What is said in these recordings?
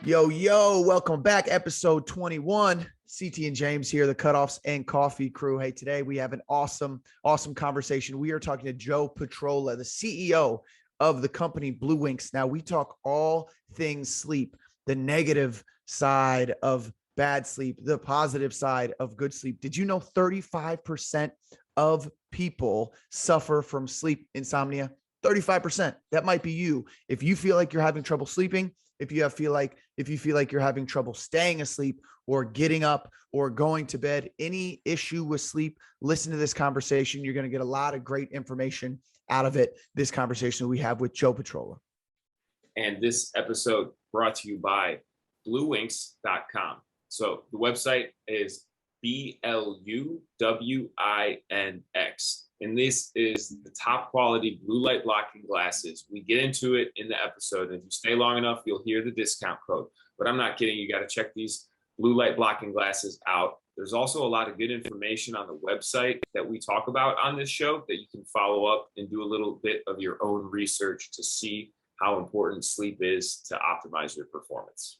Yo, welcome back. Episode 21. CT and James here, the Cutoffs and Coffee crew. Hey, today we have an awesome conversation. We are talking to Joe Petrolla, the CEO of the company BluWinx. Now, we talk all things sleep, the negative side of bad sleep, the positive side of good sleep. Did you know 35% of people suffer from sleep insomnia? 35%. That might be you. If you feel like you're having trouble sleeping, if you feel like you're having trouble staying asleep or getting up or going to bed, any issue with sleep, listen to this conversation. You're going to get a lot of great information out of it. This conversation we have with Joe Petrolla. And this episode brought to you by BluWinx.com. So the website is BluWinx. And this is the top quality blue light blocking glasses. We get into it in the episode. And if you stay long enough, you'll hear the discount code. But I'm not kidding. You got to check these blue light blocking glasses out. There's also a lot of good information on the website that we talk about on this show that you can follow up and do a little bit of your own research to see how important sleep is to optimize your performance.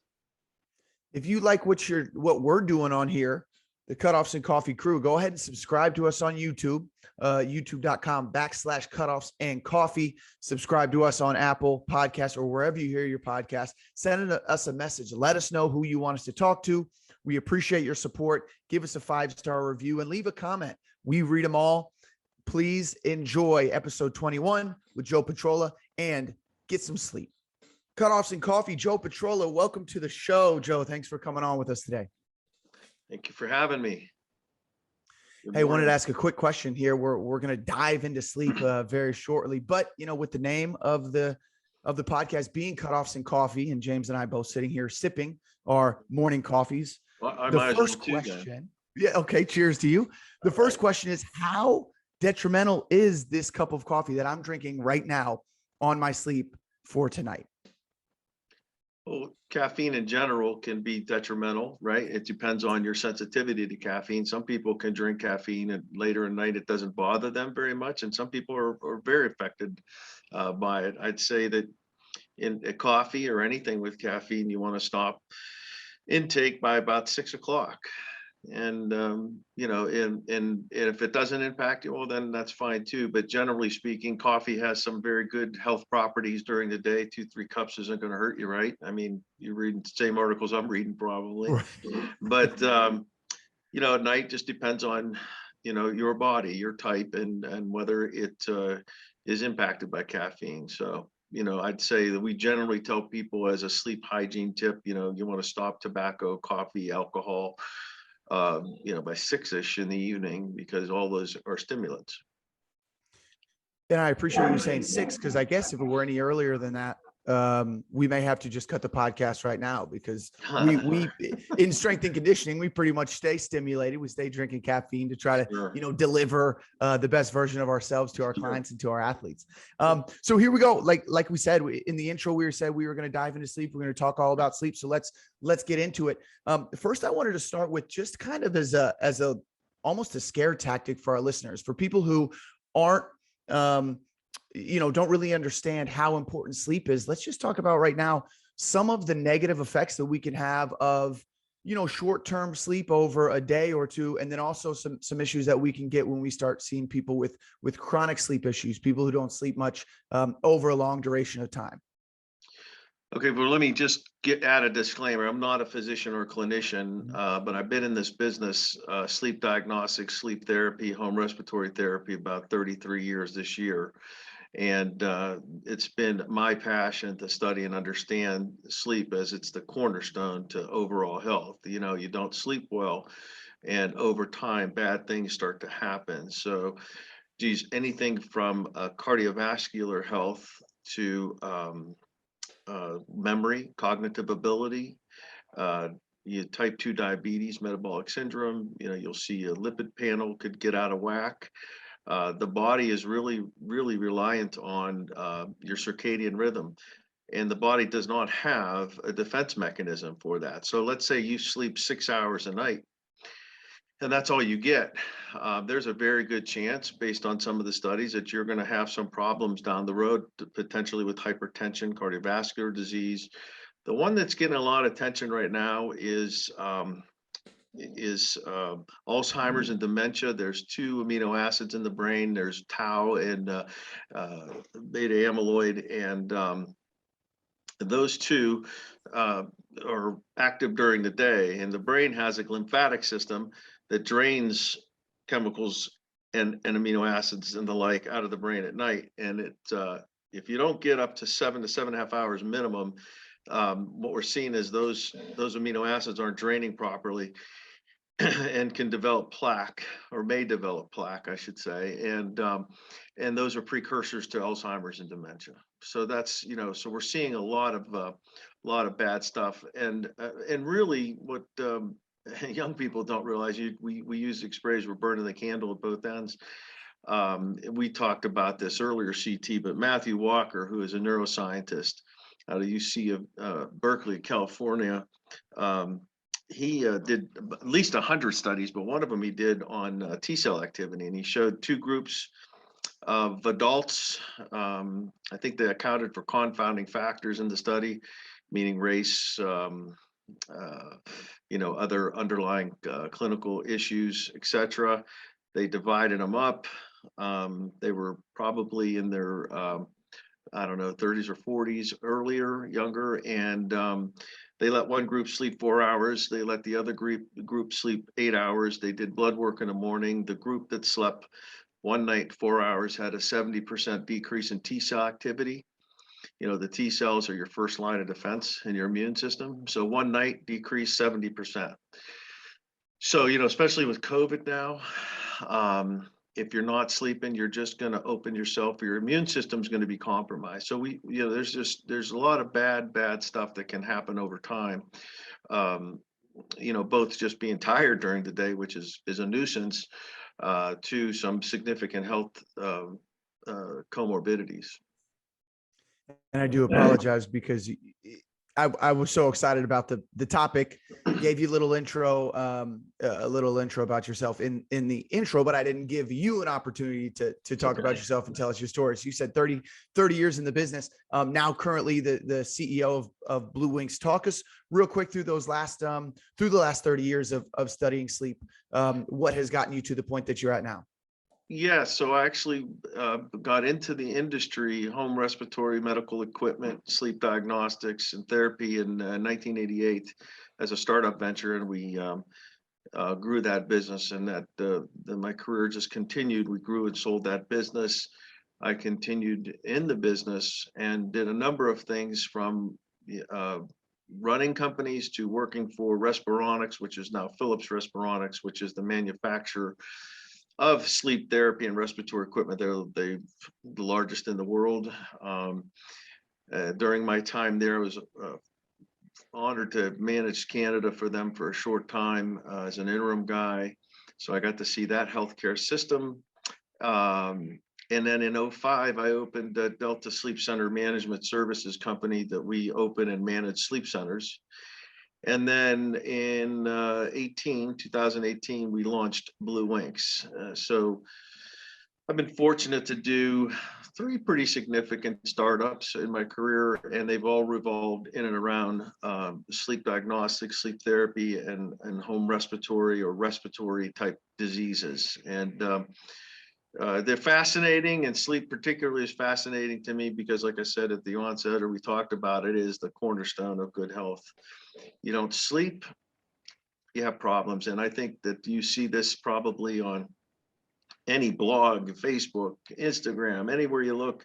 If you like what we're doing on here, the Cutoffs and Coffee crew, go ahead and subscribe to us on YouTube, youtube.com/cutoffs and coffee. Subscribe to us on Apple Podcasts or wherever you hear your podcast. Send us a message. Let us know who you want us to talk to. We appreciate your support. Give us a 5-star review and leave a comment. We read them all. Please enjoy episode 21 with Joe Petrolla and get some sleep. Cutoffs and Coffee, Joe Petrolla. Welcome to the show, Joe. Thanks for coming on with us today. Thank you for having me. Hey, I wanted to ask a quick question here. We're going to dive into sleep very shortly, but with the name of the podcast being Cutoffs and Coffee, and James and I both sitting here sipping our morning coffees. Well, the first question, okay, cheers to you. The first question is, how detrimental is this cup of coffee that I'm drinking right now on my sleep for tonight? Well, caffeine in general can be detrimental, right? It depends on your sensitivity to caffeine. Some people can drink caffeine and later at night it doesn't bother them very much, and some people are very affected by it. I'd say that in a coffee or anything with caffeine, you want to stop intake by about 6 o'clock. And and if it doesn't impact you, well, then that's fine too. But generally speaking, coffee has some very good health properties during the day. 2-3 cups isn't going to hurt you, right? I mean, you're reading the same articles I'm reading probably. Right. But at night just depends on your body, your type, and whether it is impacted by caffeine. So I'd say that we generally tell people as a sleep hygiene tip, you want to stop tobacco, coffee, alcohol, by 6-ish in the evening, because all those are stimulants. And I appreciate you saying 6, because I guess if it were any earlier than that, we may have to just cut the podcast right now, because we in strength and conditioning, we pretty much stay stimulated. We stay drinking caffeine to try to, deliver the best version of ourselves to our clients and to our athletes. So here we go. Like we said in the intro, we were going to dive into sleep. We're going to talk all about sleep. So let's get into it. First, I wanted to start with just kind of as a almost a scare tactic for our listeners, for people who aren't don't really understand how important sleep is. Let's just talk about right now some of the negative effects that we can have of, short-term sleep over a day or two, and then also some issues that we can get when we start seeing people with chronic sleep issues, people who don't sleep much over a long duration of time. Okay, well, let me just add a disclaimer. I'm not a physician or a clinician, but I've been in this business, sleep diagnostics, sleep therapy, home respiratory therapy, about 33 years this year. And it's been my passion to study and understand sleep, as it's the cornerstone to overall health. You don't sleep well, and over time, bad things start to happen. So, anything from cardiovascular health to memory, cognitive ability, type 2 diabetes, metabolic syndrome, you'll see a lipid panel could get out of whack. The body is really, really reliant on your circadian rhythm, and the body does not have a defense mechanism for that. So let's say you sleep 6 hours a night, and that's all you get. There's a very good chance, based on some of the studies, that you're going to have some problems down the road, potentially with hypertension, cardiovascular disease, The one that's getting a lot of attention right now is Alzheimer's and dementia. There's two amino acids in the brain. There's tau and beta amyloid, and those two are active during the day. And the brain has a lymphatic system that drains chemicals and amino acids and the like out of the brain at night. And if you don't get up to 7 to 7.5 hours minimum, what we're seeing is those amino acids aren't draining properly and can develop plaque, or may develop plaque, I should say. And those are precursors to Alzheimer's and dementia. So that's, so we're seeing a lot of bad stuff. And really what young people don't realize, we use the expression, we're burning the candle at both ends. We talked about this earlier, CT, but Matthew Walker, who is a neuroscientist out of UC of Berkeley, California, he did at least 100 studies, but one of them he did on T-cell activity, and he showed two groups of adults. I think they accounted for confounding factors in the study, meaning race, other underlying clinical issues, etc. They divided them up. They were probably in their, 30s or 40s, younger, and they let one group sleep 4 hours. They let the other group sleep 8 hours. They did blood work in the morning. The group that slept one night 4 hours had a 70% decrease in T-cell activity. The T cells are your first line of defense in your immune system. So one night decreased 70%. So, especially with COVID now, if you're not sleeping, you're just going to open yourself, your immune system's going to be compromised. So there's a lot of bad stuff that can happen over time. Both just being tired during the day, which is a nuisance, to some significant health comorbidities. And I do apologize because I was so excited about the topic. Gave you a little intro about yourself in the intro, but I didn't give you an opportunity to talk about yourself and tell us your stories. You said 30 years in the business. Now currently the CEO of BluWinx. Talk us real quick through the last 30 years of studying sleep. What has gotten you to the point that you're at now? Yeah, so I actually got into the industry, home respiratory medical equipment, sleep diagnostics and therapy in 1988 as a startup venture, and we grew that business, and my career just continued. We grew and sold that business. I continued in the business and did a number of things, from running companies to working for Respironics, which is now Philips Respironics, which is the manufacturer of sleep therapy and respiratory equipment. They're the largest in the world. During my time there, I was honored to manage Canada for them for a short time as an interim guy. So I got to see that healthcare system. And then in 2005, I opened a Delta Sleep Center Management Services company that we open and manage sleep centers. And then in 2018, we launched BluWinx. So I've been fortunate to do 3 pretty significant startups in my career, and they've all revolved in and around sleep diagnostics, sleep therapy, and home respiratory or respiratory type diseases. And they're fascinating, and sleep particularly is fascinating to me because, like I said at the onset, or we talked about, it is the cornerstone of good health. You don't sleep, you have problems. And I think that you see this probably on any blog, Facebook, Instagram, anywhere you look.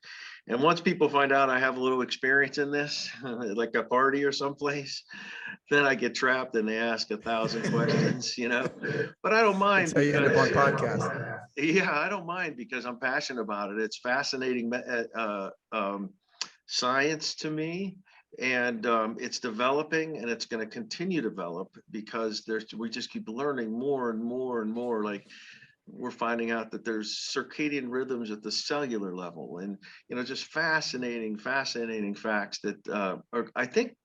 And once people find out I have a little experience in this, like a party or someplace, then I get trapped and they ask 1,000 questions, but I don't mind. That's how you end up on podcast. Yeah, I don't mind because I'm passionate about it. It's fascinating science to me. And it's developing, and it's going to continue to develop because we just keep learning more and more and more. Like, we're finding out that there's circadian rhythms at the cellular level, and just fascinating facts that are, I think,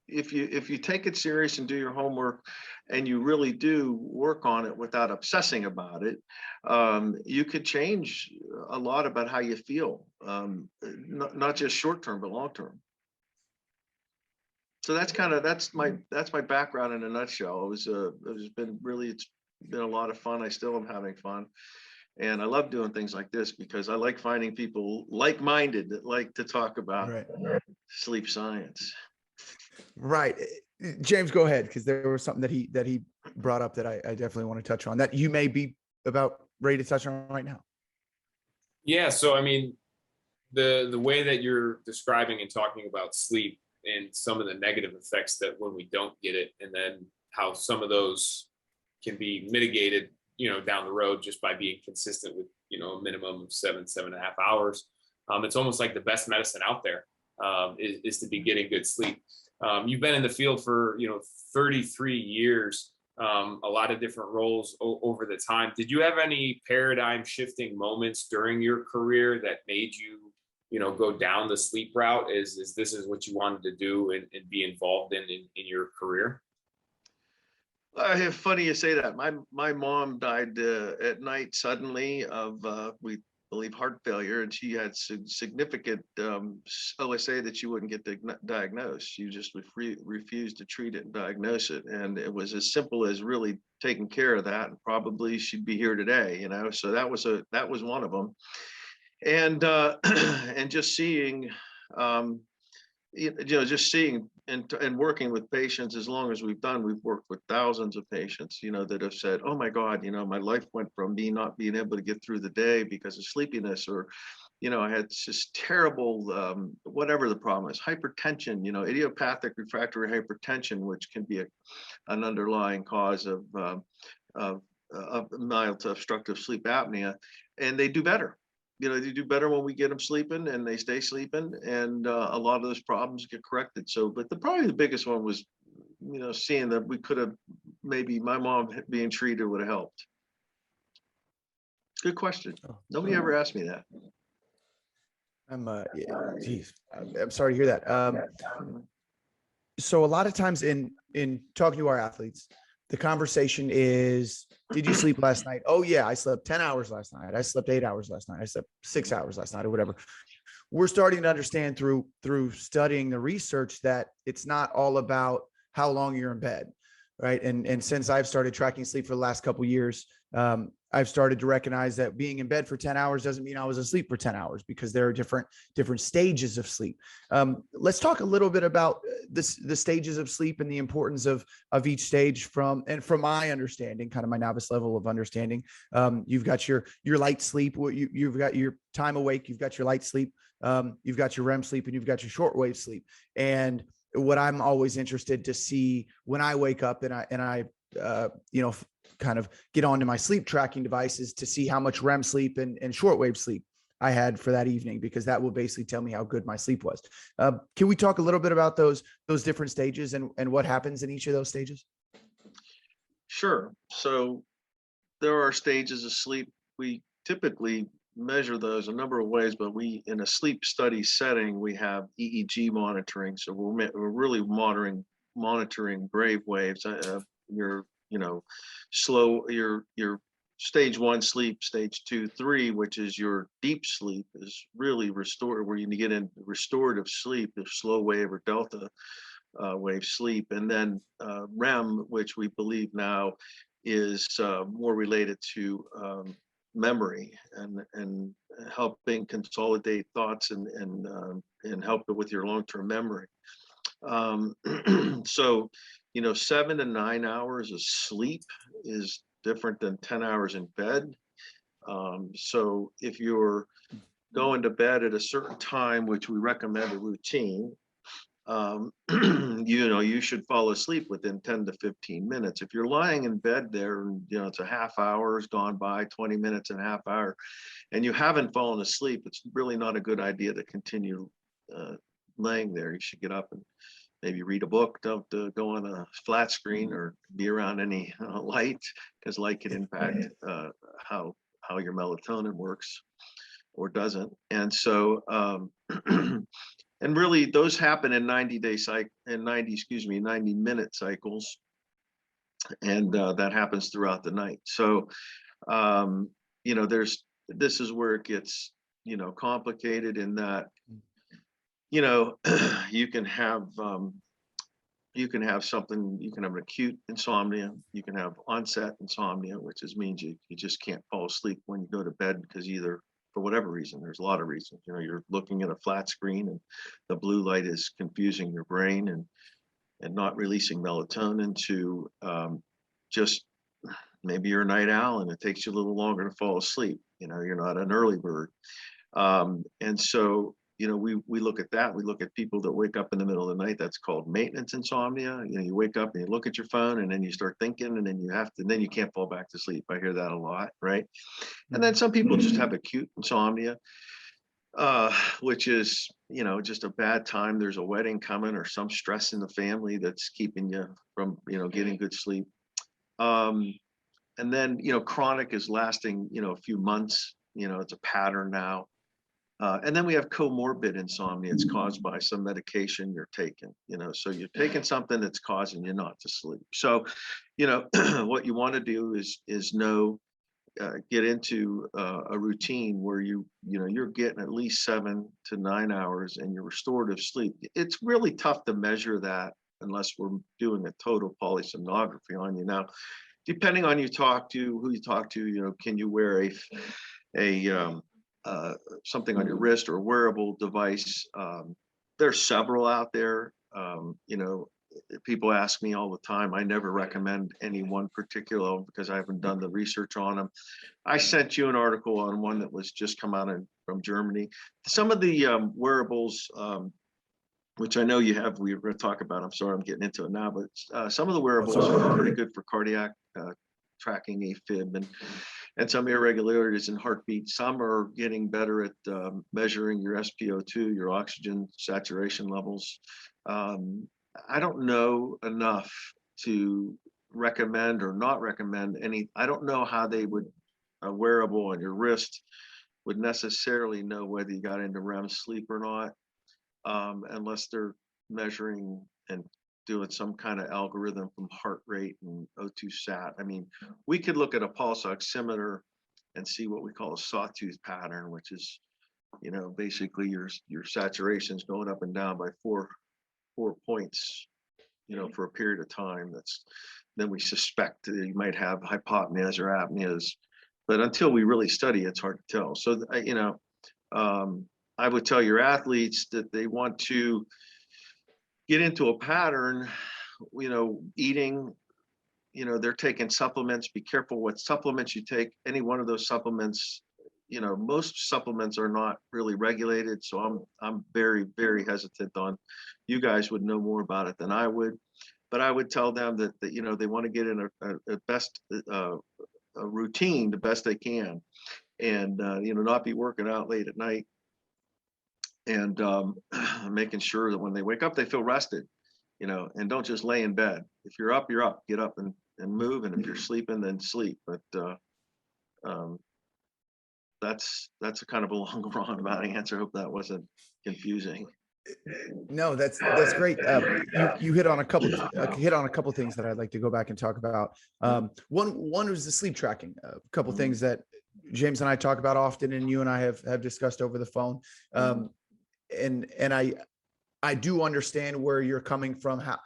if you take it serious and do your homework and you really do work on it without obsessing about it, you could change a lot about how you feel, not just short term but long term. So that's my background in a nutshell. It's been a lot of fun. I still am having fun. And I love doing things like this because I like finding people like-minded that like to talk about sleep science. Right. James, go ahead, because there was something that he brought up that I definitely want to touch on that you may be about ready to touch on right now. Yeah. So, I mean, the way that you're describing and talking about sleep and some of the negative effects that when we don't get it, and then how some of those can be mitigated, down the road just by being consistent with, a minimum of 7.5 hours. It's almost like the best medicine out there is to be getting good sleep. You've been in the field for, 33 years, a lot of different roles over the time. Did you have any paradigm shifting moments during your career that made you, go down the sleep route? Is this is what you wanted to do and be involved in your career? Funny you say that. My mom died at night suddenly of we believe heart failure, and she had significant OSA that she wouldn't get diagnosed. She just refused to treat it and diagnose it, and it was as simple as really taking care of that, and probably she'd be here today. So that was one of them, and and just seeing. Just seeing and working with patients as long as we've worked with thousands of patients, that have said, oh my God, my life went from me not being able to get through the day because of sleepiness, or, I had just terrible, whatever the problem is, hypertension, idiopathic refractory hypertension, which can be an underlying cause of mild to obstructive sleep apnea, and they do better. They do better when we get them sleeping and they stay sleeping, and a lot of those problems get corrected. So, but probably the biggest one was, seeing that we could have, maybe my mom being treated would have helped. Good question. Nobody ever asked me that. Geez, I'm sorry to hear that. So a lot of times in talking to our athletes, the conversation is, did you sleep last night? Oh yeah, I slept 10 hours last night. I slept 8 hours last night. I slept 6 hours last night, or whatever. We're starting to understand through studying the research that it's not all about how long you're in bed, right? And since I've started tracking sleep for the last couple of years, I've started to recognize that being in bed for 10 hours doesn't mean I was asleep for 10 hours, because there are different stages of sleep. Let's talk a little bit about the stages of sleep and the importance of each stage from my understanding, kind of my novice level of understanding. You've got your light sleep, you've got your time awake, you've got your light sleep, you've got your REM sleep, and you've got your shortwave sleep. And what I'm always interested to see when I wake up and I kind of get onto my sleep tracking devices to see how much REM sleep and shortwave sleep I had for that evening, because that will basically tell me how good my sleep was. Can we talk a little bit about those different stages and what happens in each of those stages? Sure. So there are stages of sleep. We typically measure those a number of ways, but in a sleep study setting, we have EEG monitoring. So we're really monitoring brave waves. Your stage 1 sleep, stage 2, 3, which is your deep sleep, is really restored, where you get in restorative sleep, the slow wave or delta wave sleep, and then REM, which we believe now is more related to memory and helping consolidate thoughts and help with your long-term memory. So, 7 to 9 hours of sleep is different than 10 hours in bed. So if you're going to bed at a certain time, which we recommend a routine, you should fall asleep within 10 to 15 minutes. If you're lying in bed there, it's a half hour has gone by, 20 minutes and a half hour, and you haven't fallen asleep, it's really not a good idea to continue laying there. You should get up and maybe read a book. Don't go on a flat screen or be around any light, because light can impact how your melatonin works or doesn't. And so, and really those happen in 90-minute cycles. And that happens throughout the night. So, this is where it gets, complicated in that, you can have you can have something, you can have an acute insomnia, you can have onset insomnia, which means you just can't fall asleep when you go to bed because either for whatever reason, there's a lot of reasons, you're looking at a flat screen and the blue light is confusing your brain and not releasing melatonin to just maybe you're a night owl and it takes you a little longer to fall asleep. You're not an early bird. And so, we look at that. We look at people that wake up in the middle of the night. That's called maintenance insomnia. You wake up and you look at your phone and then you start thinking and then then you can't fall back to sleep. I hear that a lot, right? And then some people just have acute insomnia, which is, just a bad time. There's a wedding coming or some stress in the family that's keeping you from, getting good sleep. And then, chronic is lasting, a few months, it's a pattern now. And then we have comorbid insomnia. It's caused by some medication you're taking, so you're taking something that's causing you not to sleep. So, what you want to do is get into a routine where you're getting at least 7 to 9 hours and your restorative sleep. It's really tough to measure that unless we're doing a total polysomnography on you. Now, depending on who you talk to, can you wear something on your wrist or a wearable device? There's several out there. People ask me all the time. I never recommend any one particular because I haven't done the research on them. I sent you an article on one that was just come out from Germany. Some of the wearables, which I know you have, we were going to talk about. I'm sorry, I'm getting into it now, but some of the wearables are pretty good for cardiac tracking, AFib, and some irregularities in heartbeat. Some are getting better at measuring your SpO2, your oxygen saturation levels. I don't know enough to recommend or not recommend any. I don't know how they would, a wearable on your wrist would necessarily know whether you got into REM sleep or not, unless they're measuring and doing some kind of algorithm from heart rate and O2 sat. I mean, we could look at a pulse oximeter and see what we call a sawtooth pattern, which is, basically your saturation's going up and down by four points, for a period of time. Then we suspect that you might have hypopneas or apneas, but until we really study, it's hard to tell. So, I would tell your athletes that they want to get into a pattern, eating, they're taking supplements. Be careful what supplements you take. Any one of those supplements, most supplements are not really regulated. So I'm very, very hesitant on. You guys would know more about it than I would, but I would tell them that they want to get in a best a routine the best they can, and not be working out late at night, and making sure that when they wake up they feel rested, and don't just lay in bed. If you're up, you're up. Get up and move, and if you're sleeping, then sleep. But that's a kind of a long roundabout answer. I hope that wasn't confusing. No, that's great. You hit on a couple things that I'd like to go back and talk about. One was the sleep tracking. A couple things that James and I talk about often, and you and I have discussed over the phone. And I do understand where you're coming from. How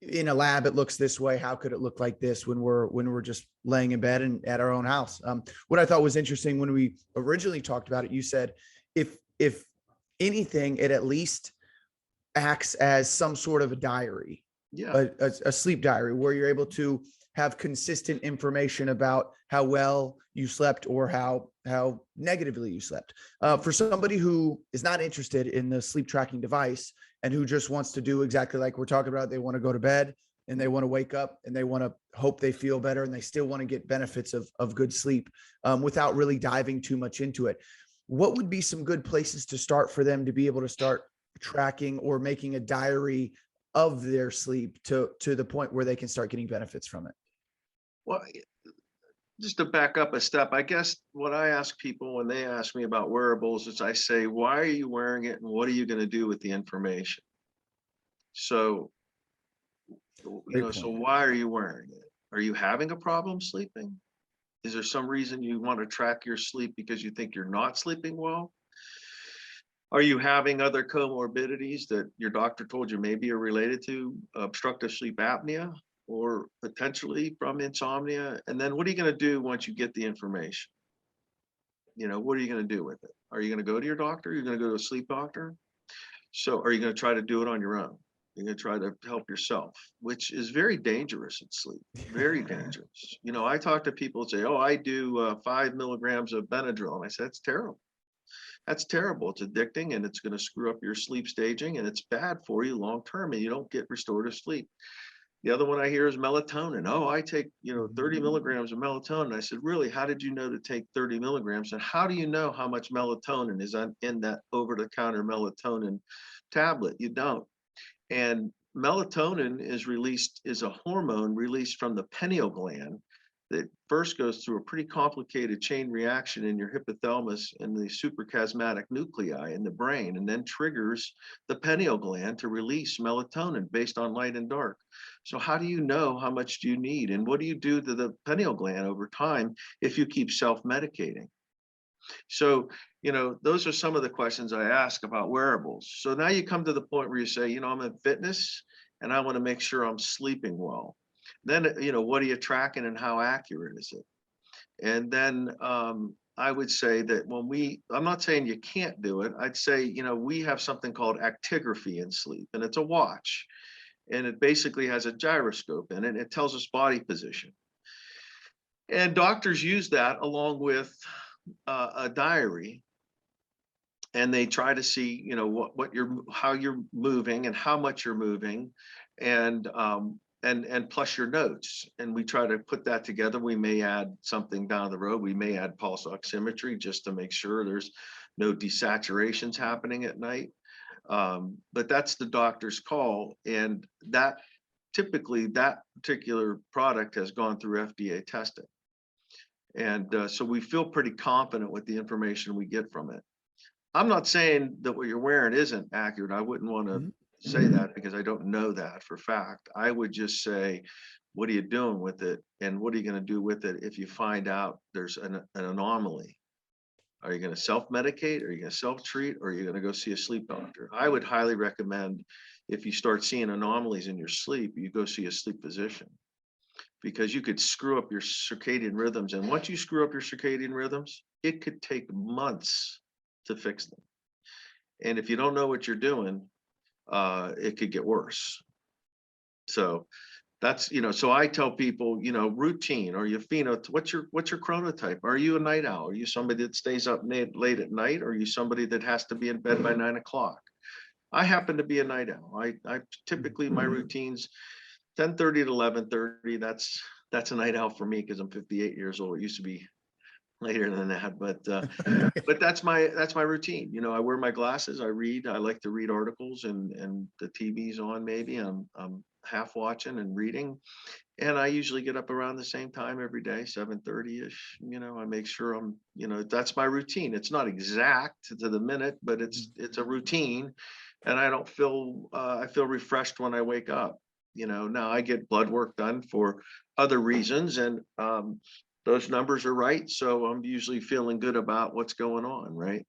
in a lab it looks this way. How could it look like this when we're just laying in bed and at our own house? What I thought was interesting when we originally talked about it, you said if anything, it at least acts as some sort of a diary, a sleep diary, where you're able to have consistent information about how well you slept or how negatively you slept. For somebody who is not interested in the sleep tracking device and who just wants to do exactly like we're talking about, they want to go to bed and they want to wake up and they want to hope they feel better and they still want to get benefits of good sleep without really diving too much into it. What would be some good places to start for them to be able to start tracking or making a diary of their sleep to the point where they can start getting benefits from it? Well, just to back up a step, I guess what I ask people when they ask me about wearables is I say, why are you wearing it and what are you going to do with the information? So, so why are you wearing it? Are you having a problem sleeping? Is there some reason you want to track your sleep because you think you're not sleeping well? Are you having other comorbidities that your doctor told you maybe are related to obstructive sleep apnea or potentially from insomnia? And then what are you going to do once you get the information? What are you going to do with it? Are you going to go to your doctor? Are you going to go to a sleep doctor? So are you going to try to do it on your own? You're going to try to help yourself, which is very dangerous in sleep, very dangerous. I talk to people and say, oh, I do 5 milligrams of Benadryl. And I said, that's terrible. That's terrible. It's addicting and it's going to screw up your sleep staging and it's bad for you long term and you don't get restorative sleep. The other one I hear is melatonin. Oh, I take, 30 milligrams of melatonin. I said, really, how did you know to take 30 milligrams? And how do you know how much melatonin is in that over-the-counter melatonin tablet? You don't. And melatonin is a hormone released from the pineal gland that first goes through a pretty complicated chain reaction in your hypothalamus and the suprachiasmatic nuclei in the brain, and then triggers the pineal gland to release melatonin based on light and dark. So how do you know how much do you need? And what do you do to the pineal gland over time if you keep self-medicating? So, those are some of the questions I ask about wearables. So now you come to the point where you say, I'm in fitness and I want to make sure I'm sleeping well. Then, what are you tracking and how accurate is it? And then I would say that I'm not saying you can't do it. I'd say, we have something called Actigraphy in sleep, and it's a watch. And it basically has a gyroscope in it. It tells us body position. And doctors use that along with a diary. And they try to see, how you're moving and how much you're moving, and plus your notes. And we try to put that together. We may add something down the road. We may add pulse oximetry just to make sure there's no desaturations happening at night. But that's the doctor's call. And that particular product has gone through FDA testing. And so we feel pretty confident with the information we get from it. I'm not saying that what you're wearing isn't accurate. I wouldn't want to say that because I don't know that for fact. I would just say, what are you doing with it? And what are you going to do with it if you find out there's an anomaly? Are you going to self-medicate? Are you going to self-treat? Or are you going to go see a sleep doctor? I would highly recommend, if you start seeing anomalies in your sleep, you go see a sleep physician, because you could screw up your circadian rhythms. And once you screw up your circadian rhythms, it could take months to fix them. And if you don't know what you're doing, it could get worse. So that's, so I tell people, routine, or you what's your chronotype? Are you a night owl? Are you somebody that stays up late at night? Or are you somebody that has to be in bed by 9 o'clock? I happen to be a night owl. I typically, my routine's 10:30 to 11:30. That's a night owl for me because I'm 58 years old. It used to be later than that, but that's my routine. I wear my glasses, I read, I like to read articles, and the TV's on, maybe I'm half watching and reading, and I usually get up around the same time every day, 7:30-ish. I make sure I'm, that's my routine. It's not exact to the minute, but it's a routine, and I don't feel I feel refreshed when I wake up. Now I get blood work done for other reasons, and those numbers are right. So I'm usually feeling good about what's going on, right?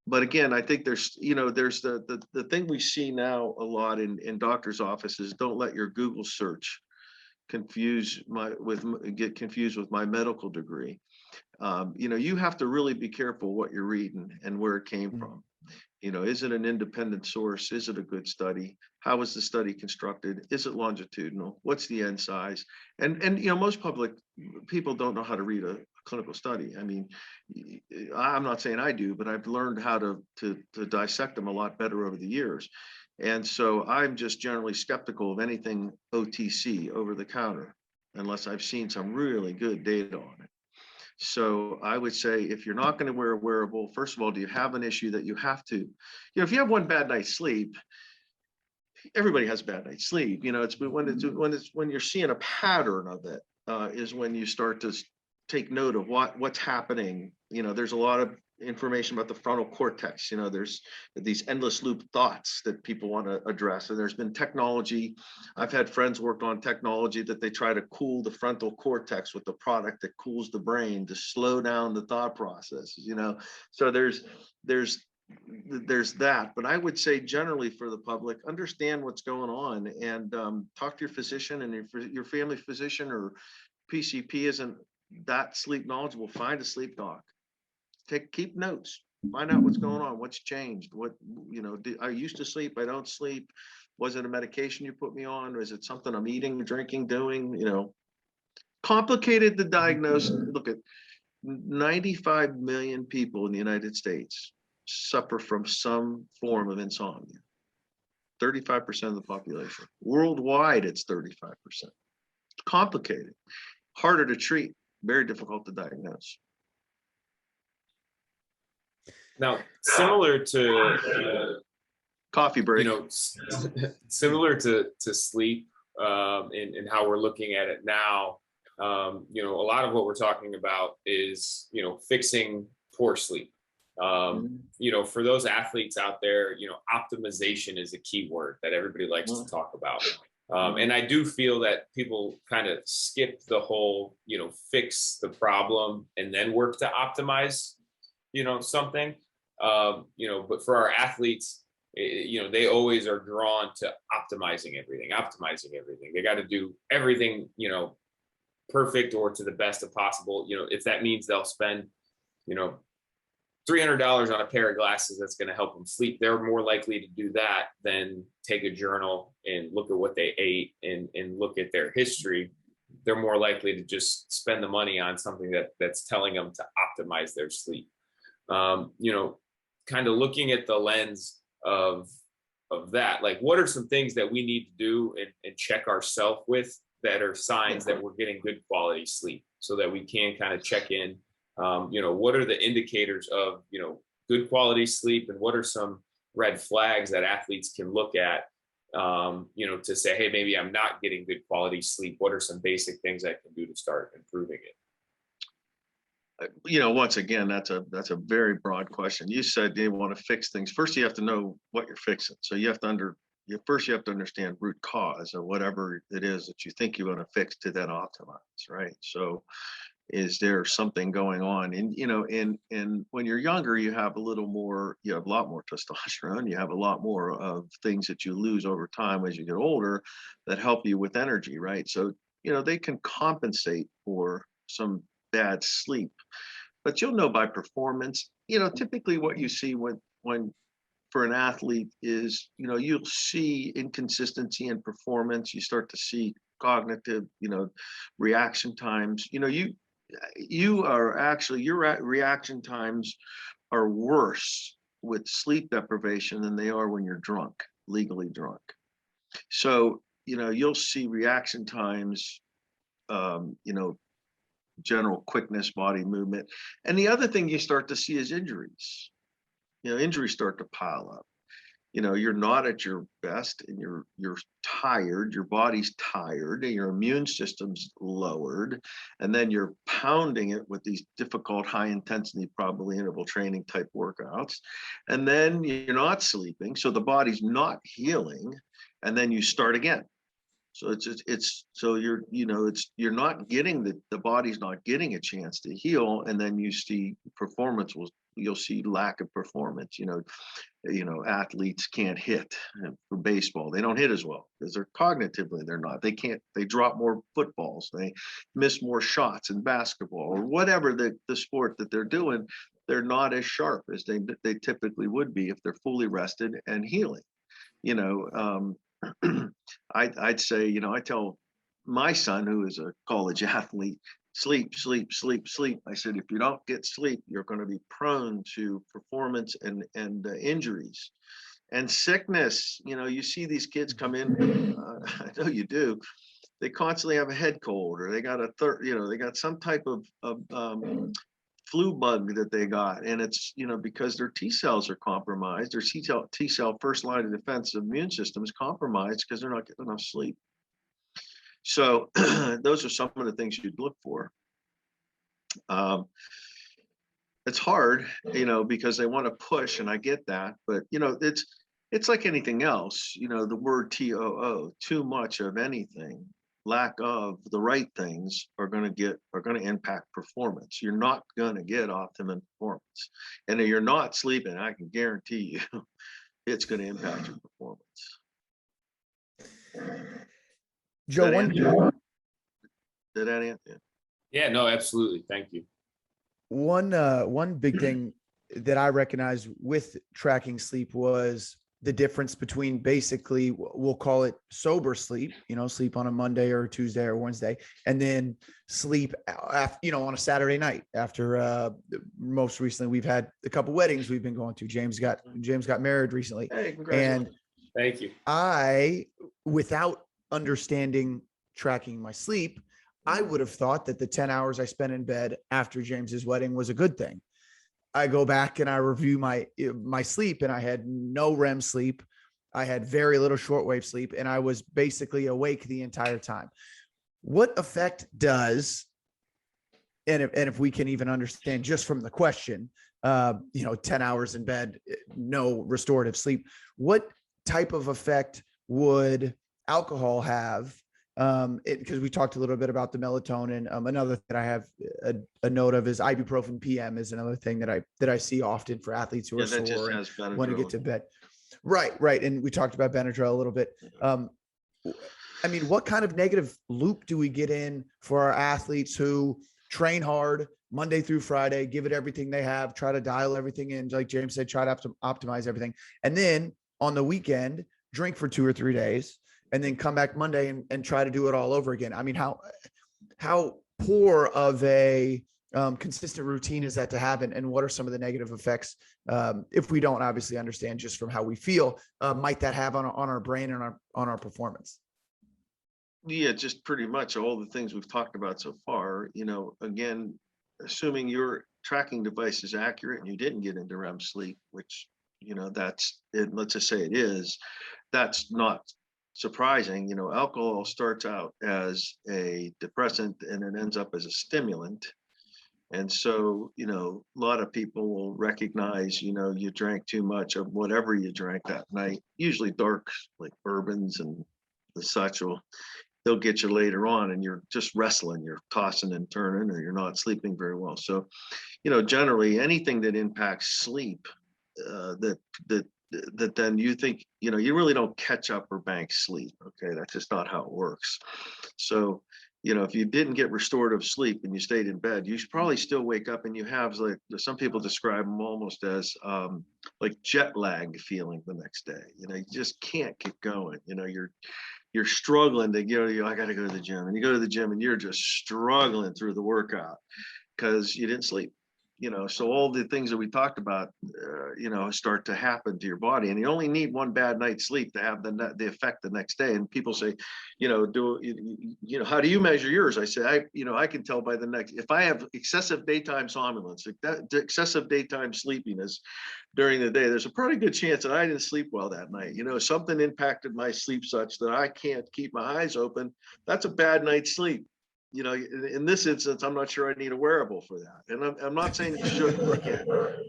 But again, I think there's the thing we see now a lot in doctors' offices. Don't let your Google search get confused with my medical degree. You have to really be careful what you're reading and where it came from. Is it an independent source? Is it a good study? How was the study constructed? Is it longitudinal? What's the end size? And most public people don't know how to read a clinical study. I mean, I'm not saying I do, but I've learned how to dissect them a lot better over the years. And so I'm just generally skeptical of anything OTC, over the counter, unless I've seen some really good data on it. So I would say, if you're not going to wear a wearable, first of all, do you have an issue that you have to, if you have one bad night's sleep, everybody has a bad night's sleep. It's when you're seeing a pattern of it, is when you start to take note of what's happening. There's a lot of information about the frontal cortex. You know, there's these endless loop thoughts that people want to address. And there's been technology. I've had friends work on technology that they try to cool the frontal cortex with a product that cools the brain to slow down the thought processes, you know. So there's that. But I would say generally for the public, understand what's going on, and talk to your physician, and if your family physician or PCP isn't that sleep knowledgeable, find a sleep doc. Keep notes, find out what's going on, what's changed, what, you know, I used to sleep, I don't sleep. Was it a medication you put me on? Or is it something I'm eating, drinking, doing? You know, complicated to diagnose. Look at 95 million people in the United States suffer from some form of insomnia. 35% of the population. Worldwide, it's 35%. It's complicated, harder to treat, very difficult to diagnose. Now, similar to coffee break, you know, similar to sleep, and how we're looking at it now, you know, a lot of what we're talking about is, you know, fixing poor sleep. You know, for those athletes out there, you know, optimization is a key word that everybody likes to talk about. And I do feel that people kind of skip the whole, you know, fix the problem and then work to optimize, you know, something. You know, but for our athletes, you know, they always are drawn to optimizing everything. They got to do everything, you know, perfect or to the best of possible. You know, if that means they'll spend, you know, $300 on a pair of glasses that's going to help them sleep, they're more likely to do that than take a journal and look at what they ate and look at their history. They're more likely to just spend the money on something that's telling them to optimize their sleep. You know, kind of looking at the lens of that, like, what are some things that we need to do and check ourselves with that are signs that we're getting good quality sleep, so that we can kind of check in. You know, what are the indicators of, you know, good quality sleep, and what are some red flags that athletes can look at, you know, to say, hey, maybe I'm not getting good quality sleep. What are some basic things I can do to start improving it? You know, once again, that's a very broad question. You said you want to fix things. First, you have to know what you're fixing. So you have to first you have to understand root cause of whatever it is that you think you want to fix to then optimize, right? So is there something going on? And, you know, and when you're younger, you have a lot more testosterone. You have a lot more of things that you lose over time as you get older that help you with energy, right? So, you know, they can compensate for some bad sleep, but you'll know by performance. You know, typically what you see when for an athlete is, you know, you'll see inconsistency in performance. You start to see cognitive, you know, reaction times. You know, your reaction times are worse with sleep deprivation than they are when you're drunk, legally drunk. So, you know, you'll see reaction times, you know, general quickness, body movement. And the other thing you start to see is injuries. You know, injuries start to pile up. You know, you're not at your best, and you're tired, your body's tired, and your immune system's lowered, and then you're pounding it with these difficult high intensity, probably interval training type workouts, and then you're not sleeping, so the body's not healing, and then you start again. So you're not getting the body's not getting a chance to heal, and then you see you'll see lack of performance. You know, athletes can't hit for baseball. They don't hit as well because they're cognitively, they drop more footballs. They miss more shots in basketball or whatever the sport that they're doing. They're not as sharp as they typically would be if they're fully rested and healing. You know, I'd say, you know, I tell my son, who is a college athlete, sleep. I said, if you don't get sleep, you're going to be prone to performance and injuries and sickness. You know, you see these kids come in, I know you do. They constantly have a head cold, or they got they got some type of flu bug that they got, and it's, you know, because their T cells are compromised. Their T cell first line of defense immune system is compromised because they're not getting enough sleep. So those are some of the things you'd look for. it's hard, because they want to push, and I get that, but it's like anything else, the word TOO, too much of anything, lack of the right things are going to impact performance. You're not going to get optimum performance. And if you're not sleeping, I can guarantee you it's going to impact your performance. Joe, did that answer? Yeah, no, absolutely. Thank you. One big thing that I recognized with tracking sleep was the difference between basically, we'll call it sober sleep, sleep on a Monday or Tuesday or Wednesday, and then sleep after, on a Saturday night after, most recently we've had a couple weddings we've been going to. James got married recently. Hey, congratulations. And thank you. Without understanding tracking my sleep, I would have thought that the 10 hours I spent in bed after James's wedding was a good thing. I go back and I review my sleep, and I had no REM sleep. I had very little shortwave sleep, and I was basically awake the entire time. What effect does, and if we can even understand just from the question, 10 hours in bed, no restorative sleep, what type of effect would alcohol have? Because we talked a little bit about the melatonin. Another thing that I have a note of is ibuprofen PM is another thing that I see often for athletes who are sore and want to get to bed. Right. And we talked about Benadryl a little bit. What kind of negative loop do we get in for our athletes who train hard Monday through Friday, give it everything they have, try to dial everything in, like James said, try to optimize everything, and then on the weekend drink for 2 or 3 days, and then come back Monday and try to do it all over again? How poor of a consistent routine is that to have, and what are some of the negative effects, if we don't obviously understand just from how we feel, might that have on our brain and on our performance? Yeah, just pretty much all the things we've talked about so far. Again, assuming your tracking device is accurate and you didn't get into REM sleep, which that's it, let's just say it is, that's not surprising. Alcohol starts out as a depressant and it ends up as a stimulant. And so, a lot of people will recognize, you drank too much of whatever you drank that night, usually dark, like bourbons and the such, they'll get you later on, and you're just wrestling, you're tossing and turning, or you're not sleeping very well. So, generally anything that impacts sleep, that then you think, you really don't catch up or bank sleep. Okay. That's just not how it works. So, if you didn't get restorative sleep and you stayed in bed, you should probably still wake up, and you have, like, some people describe them almost as like jet lag feeling the next day. You just can't keep going. You're struggling to I got to go to the gym, and you go to the gym and you're just struggling through the workout because you didn't sleep. So all the things that we talked about, start to happen to your body, and you only need one bad night's sleep to have the effect the next day. And people say, how do you measure yours? I say, I can tell by the next, if I have excessive daytime somnolence, excessive daytime sleepiness during the day, there's a pretty good chance that I didn't sleep well that night. Something impacted my sleep such that I can't keep my eyes open. That's a bad night's sleep. In this instance, I'm not sure I need a wearable for that. And I'm not saying you shouldn't,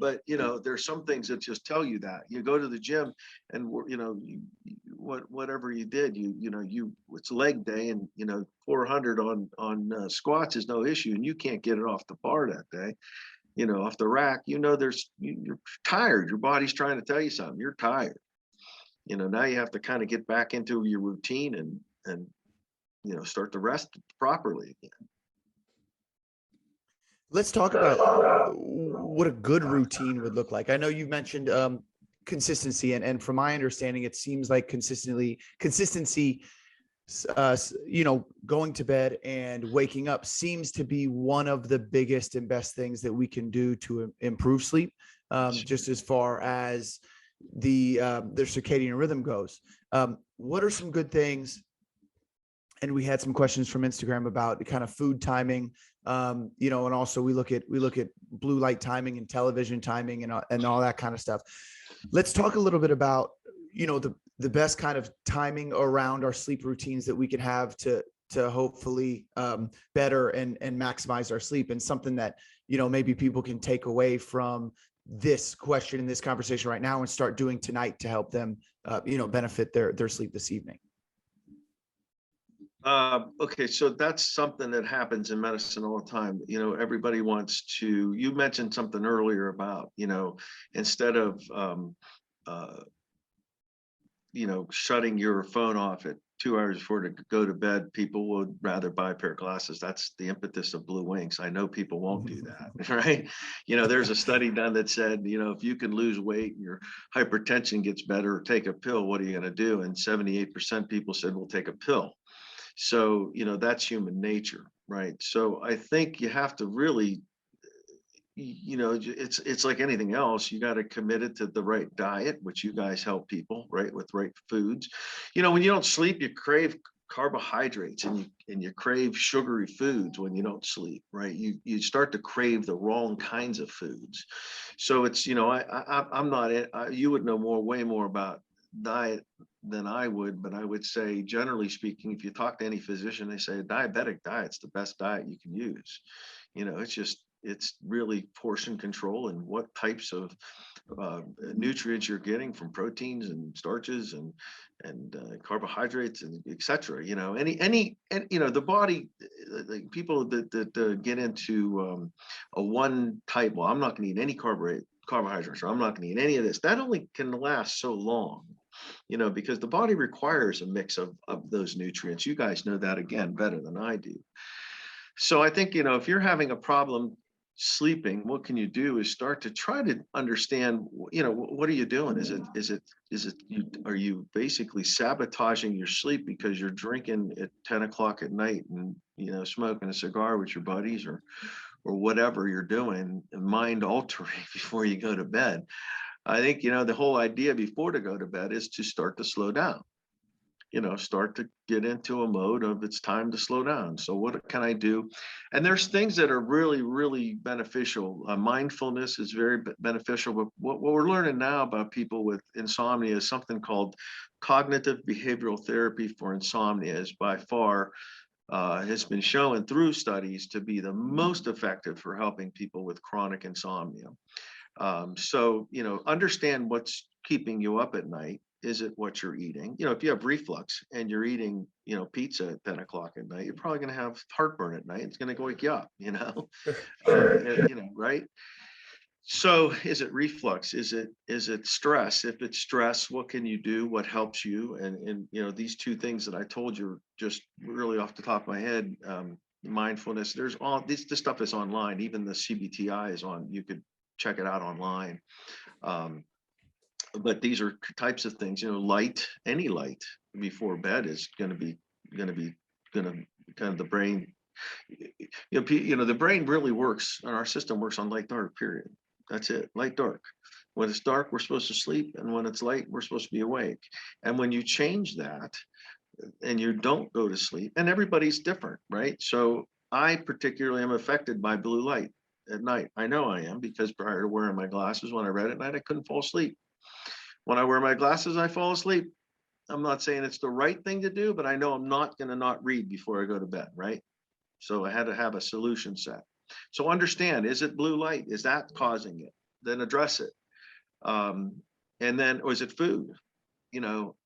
but there's some things that just tell you that. You go to the gym, and whatever you did, it's leg day, and 400 on squats is no issue, and you can't get it off the bar that day, off the rack. You're tired. Your body's trying to tell you something. You're tired. Now you have to kind of get back into your routine and start to rest properly again. Let's talk about what a good routine would look like. I know you mentioned consistency, and from my understanding, it seems like consistency, going to bed and waking up seems to be one of the biggest and best things that we can do to improve sleep, just as far as their circadian rhythm goes. What are some good things? And we had some questions from Instagram about the kind of food timing, and also we look at blue light timing and television timing and all that kind of stuff. Let's talk a little bit about, the best kind of timing around our sleep routines that we can have to to hopefully better and maximize our sleep. And something that, you know, maybe people can take away from this question in this conversation right now and start doing tonight to help them, you know, benefit their sleep this evening. Okay, so that's something that happens in medicine all the time. You know, everybody wants to, you mentioned something earlier about, you know, instead of, you know, shutting your phone off at 2 hours before to go to bed, people would rather buy a pair of glasses. That's the impetus of BluWinx. I know people won't do that, right? You know, there's a study done that said, you know, if you can lose weight and your hypertension gets better, or take a pill, what are you going to do? And 78% people said, we'll take a pill. So, you know, that's human nature, right? So I think you have to really, you know, it's like anything else. You got to commit it to the right diet, which you guys help people, right, with right foods. You know, when you don't sleep, you crave carbohydrates and you crave sugary foods when you don't sleep, right? You start to crave the wrong kinds of foods. So it's, you know, I'm not, you would know way more about diet than I would, but I would say, generally speaking, if you talk to any physician, they say a diabetic diet's the best diet you can use. You know, it's really portion control and what types of nutrients you're getting from proteins and starches and carbohydrates and etc. You know, any you know, the body, like people that get into a one type, well, I'm not going to eat any carbohydrates, or I'm not going to eat any of this. That only can last so long. You know, because the body requires a mix of those nutrients. You guys know that, again, better than I do. So I think, you know, if you're having a problem sleeping, what can you do is start to try to understand, you know, what are you doing? Are you basically sabotaging your sleep because you're drinking at 10 o'clock at night and, you know, smoking a cigar with your buddies or whatever you're doing, mind altering before you go to bed? I think, you know, the whole idea before to go to bed is to start to slow down, you know, start to get into a mode of it's time to slow down. So what can I do? And there's things that are really, really beneficial. Mindfulness is very beneficial. But what we're learning now about people with insomnia is something called cognitive behavioral therapy for insomnia is by far has been shown through studies to be the most effective for helping people with chronic insomnia. So, you know, understand what's keeping you up at night. Is it what you're eating? You know, if you have reflux and you're eating, you know, pizza at 10 o'clock at night, you're probably going to have heartburn at night. It's going to wake you up, you know, you know, right? So is it reflux? Is it stress? If it's stress, what can you do? What helps you? And you know, these two things that I told you, just really off the top of my head, mindfulness, there's all this stuff is online. Even the CBTI is on, you could check it out online. But these are types of things, you know, any light before bed is going to be kind of the brain, you know, the brain really works, and our system works on light, dark, period. That's it, light, dark. When it's dark, we're supposed to sleep. And when it's light, we're supposed to be awake. And when you change that and you don't go to sleep, and everybody's different, right? So I particularly am affected by blue light at night. I know I am, because prior to wearing my glasses, when I read at night, I couldn't fall asleep. When I wear my glasses, I fall asleep. I'm not saying it's the right thing to do, but I know I'm not going to not read before I go to bed, right? So I had to have a solution set. So understand, is it blue light? Is that causing it? Then address it. And then, or is it food? You know,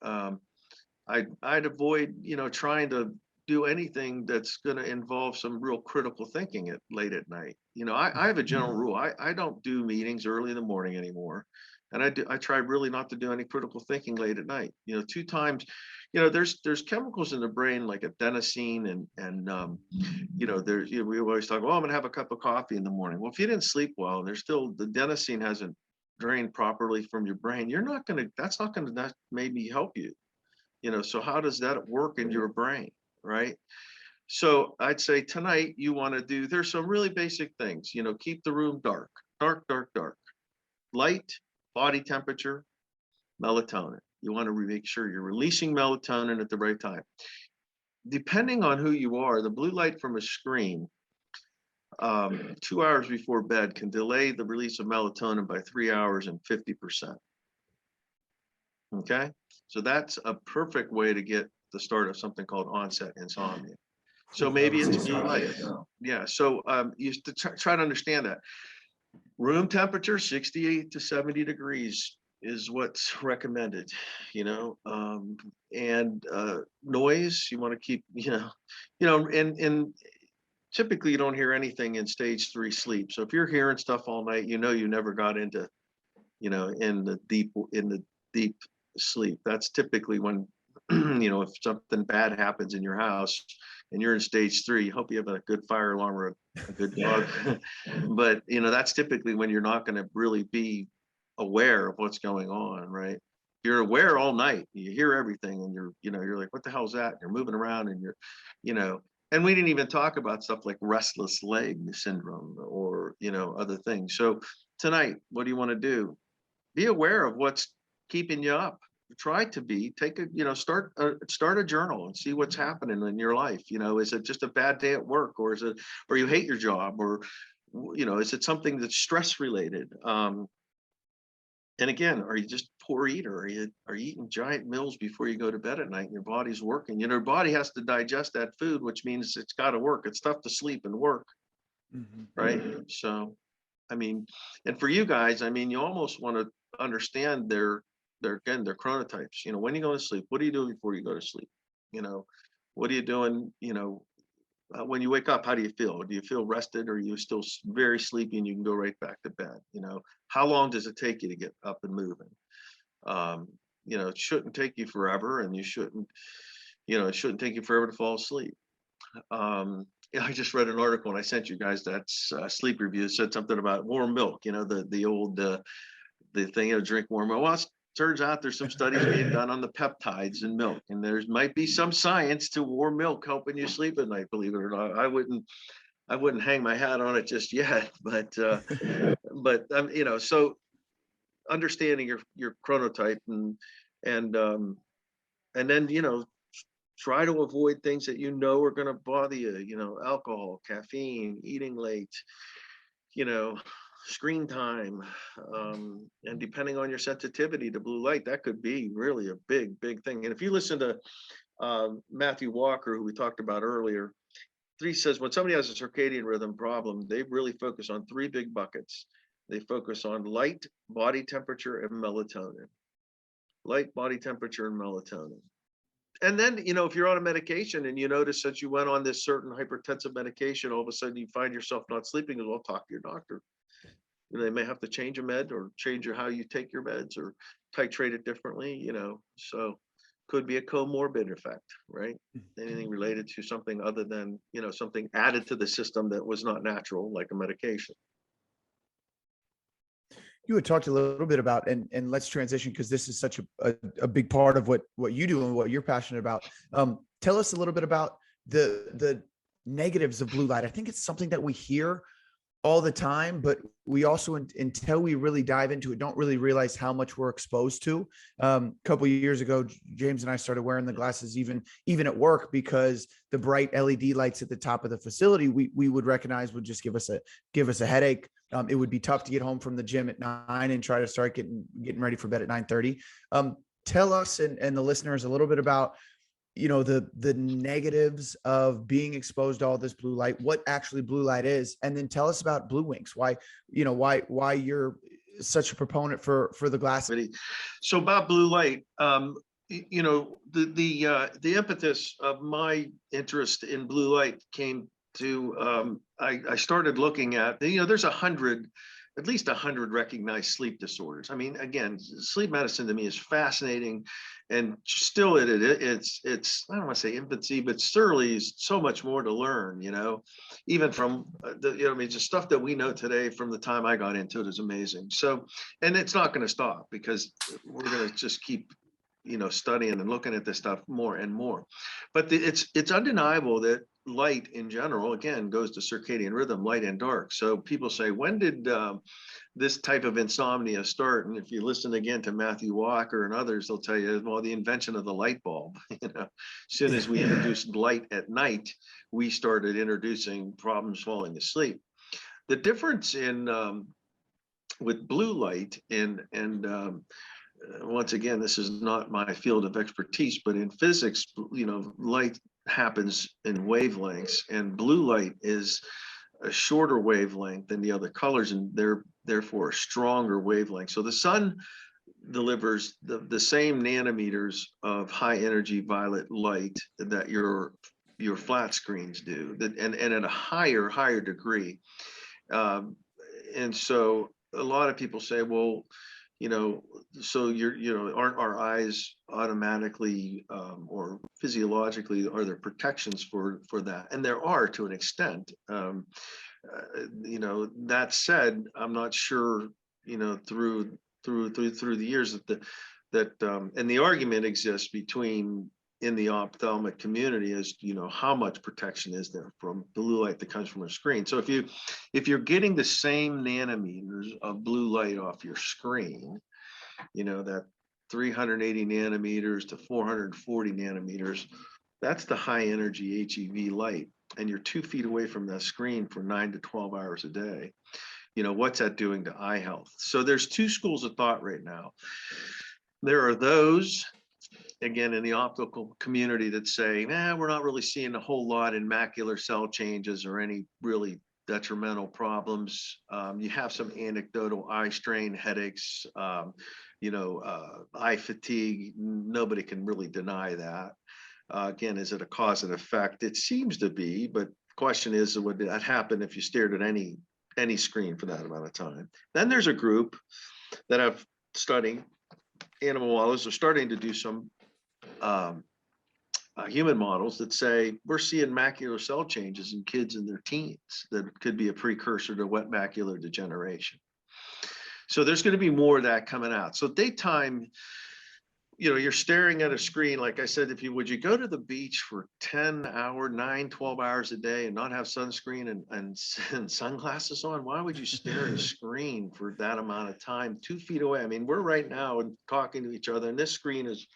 I'd avoid, you know, trying to do anything that's going to involve some real critical thinking late at night. You know, I have a general rule. I don't do meetings early in the morning anymore. And I try really not to do any critical thinking late at night. You know, 2 times, you know, there's chemicals in the brain like adenosine and you know, we always talk, well, I'm gonna have a cup of coffee in the morning. Well, if you didn't sleep well, there's still, the adenosine hasn't drained properly from your brain. That's not gonna maybe help you. You know, so how does that work in your brain, right? So I'd say tonight you want to do, there's some really basic things, you know, keep the room dark, dark, dark, dark, light, body temperature, melatonin. You want to make sure you're releasing melatonin at the right time. Depending on who you are, the blue light from a screen 2 hours before bed can delay the release of melatonin by 3 hours and 50%. Okay, so that's a perfect way to get the start of something called onset insomnia. So maybe it's blue light. Yeah. So you have to try to understand that. Room temperature, 68 to 70 degrees is what's recommended, and noise, you want to keep, and typically you don't hear anything in stage 3 sleep. So if you're hearing stuff all night, you never got into, in the deep sleep. That's typically when, if something bad happens in your house and you're in stage 3, you hope you have a good fire alarm or a good dog. But, that's typically when you're not going to really be aware of what's going on, right? You're aware all night, you hear everything, and you're like, what the hell is that? And you're moving around, and and we didn't even talk about stuff like restless leg syndrome or, other things. So tonight, what do you want to do? Be aware of what's keeping you up. Try to start a journal and see what's happening in your life. Is it just a bad day at work, or or you hate your job, or, is it something that's stress related? And again, are you just poor eater? Are you eating giant meals before you go to bed at night and your body's working? Your body has to digest that food, which means it's got to work. It's tough to sleep and work, right? So, and for you guys, you almost want to understand their chronotypes. When you go to sleep, what do you do before you go to sleep? What are you doing? When you wake up, how do you feel? Do you feel rested, or are you still very sleepy and you can go right back to bed? How long does it take you to get up and moving? It shouldn't take you forever, and it shouldn't take you forever to fall asleep. I just read an article and I sent you guys that sleep review. It said something about warm milk, the old, the thing, drink warm milk. Well, turns out there's some studies being done on the peptides in milk, and there might be some science to warm milk helping you sleep at night, believe it or not. I wouldn't hang my hat on it just yet, but so understanding your chronotype and then try to avoid things that are going to bother you, alcohol, caffeine, eating late, screen time, and depending on your sensitivity to blue light, that could be really a big thing. And if you listen to Matthew Walker, who we talked about earlier, he says when somebody has a circadian rhythm problem, they really focus on 3 big buckets. They focus on light, body temperature, and melatonin. Light, body temperature, and melatonin. And then, if you're on a medication and you notice that you went on this certain hypertensive medication, all of a sudden you find yourself not sleeping, well, talk to your doctor. They may have to change a med or change how you take your meds or titrate it differently, so could be a comorbid effect, right? Anything related to something other than, something added to the system that was not natural, like a medication. You had talked a little bit about, and let's transition because this is such a big part of what you do and what you're passionate about. Tell us a little bit about the negatives of blue light. I think it's something that we hear all the time, but we also, until we really dive into it, don't really realize how much we're exposed to. A couple of years ago, James and I started wearing the glasses even at work, because the bright LED lights at the top of the facility we would recognize would just give us a headache. It would be tough to get home from the gym at 9 and try to start getting ready for bed at 9:30. Tell us and the listeners a little bit about the negatives of being exposed to all this blue light, what actually blue light is, and then tell us about BluWinx, why you're such a proponent for the glasses. So about blue light, the impetus of my interest in blue light came to I started looking at there's at least 100 recognized sleep disorders. Again, sleep medicine to me is fascinating, and still it's I don't want to say infancy, but certainly so much more to learn. Even from just stuff that we know today from the time I got into it is amazing. So, and it's not going to stop, because we're going to just keep studying and looking at this stuff more and more. But it's undeniable that light in general, again, goes to circadian rhythm, light and dark. So people say, when did this type of insomnia start? And if you listen again to Matthew Walker and others, they'll tell you, well, the invention of the light bulb. As soon as we introduced light at night, we started introducing problems falling asleep. The difference in with blue light and once again, this is not my field of expertise, but in physics, light happens in wavelengths, and blue light is a shorter wavelength than the other colors, and they're therefore a stronger wavelength. So the sun delivers the same nanometers of high energy violet light that your flat screens do, and at a higher degree. And so a lot of people say, well, so aren't our eyes automatically or physiologically, are there protections for that? And there are, to an extent. That said, I'm not sure, through the years and the argument exists in the ophthalmic community is, how much protection is there from blue light that comes from a screen? So if you're getting the same nanometers of blue light off your screen, that 380 nanometers to 440 nanometers, that's the high energy HEV light. And you're 2 feet away from that screen for 9 to 12 hours a day. What's that doing to eye health? So there's two schools of thought right now. There are those, again, in the optical community that say, we're not really seeing a whole lot in macular cell changes or any really detrimental problems. You have some anecdotal eye strain, headaches, eye fatigue. Nobody can really deny that. Again, is it a cause and effect? It seems to be, but the question is, would that happen if you stared at any screen for that amount of time? Then there's a group that have studied animal models, are starting to do some human models that say we're seeing macular cell changes in kids in their teens that could be a precursor to wet macular degeneration. So there's going to be more of that coming out. So daytime, you're staring at a screen. Like I said, would you go to the beach for 10 hours, 9, 12 hours a day and not have sunscreen and sunglasses on? Why would you stare at a screen for that amount of time, 2 feet away? I mean, we're right now and talking to each other, and this screen is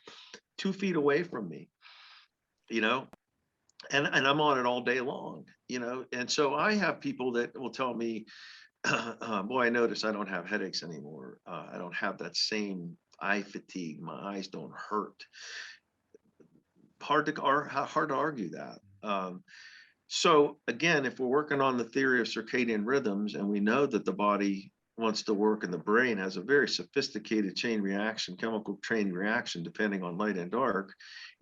2 feet away from me, and I'm on it all day long, and so I have people that will tell me, boy, I notice I don't have headaches anymore. I don't have that same eye fatigue. My eyes don't hurt. Hard to argue that. So again, if we're working on the theory of circadian rhythms, and we know that the body wants to work and the brain has a very sophisticated chemical chain reaction, depending on light and dark.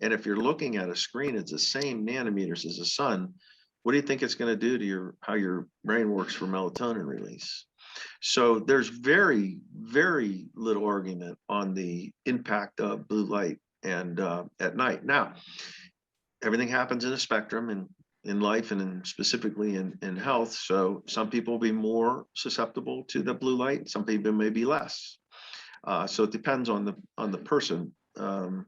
And if you're looking at a screen, it's the same nanometers as the sun. What do you think it's going to do to how your brain works for melatonin release? So there's very, very little argument on the impact of blue light and at night. Now, everything happens in a spectrum and in life, and specifically in health. So some people will be more susceptible to the blue light. Some people may be less. So it depends on the person. And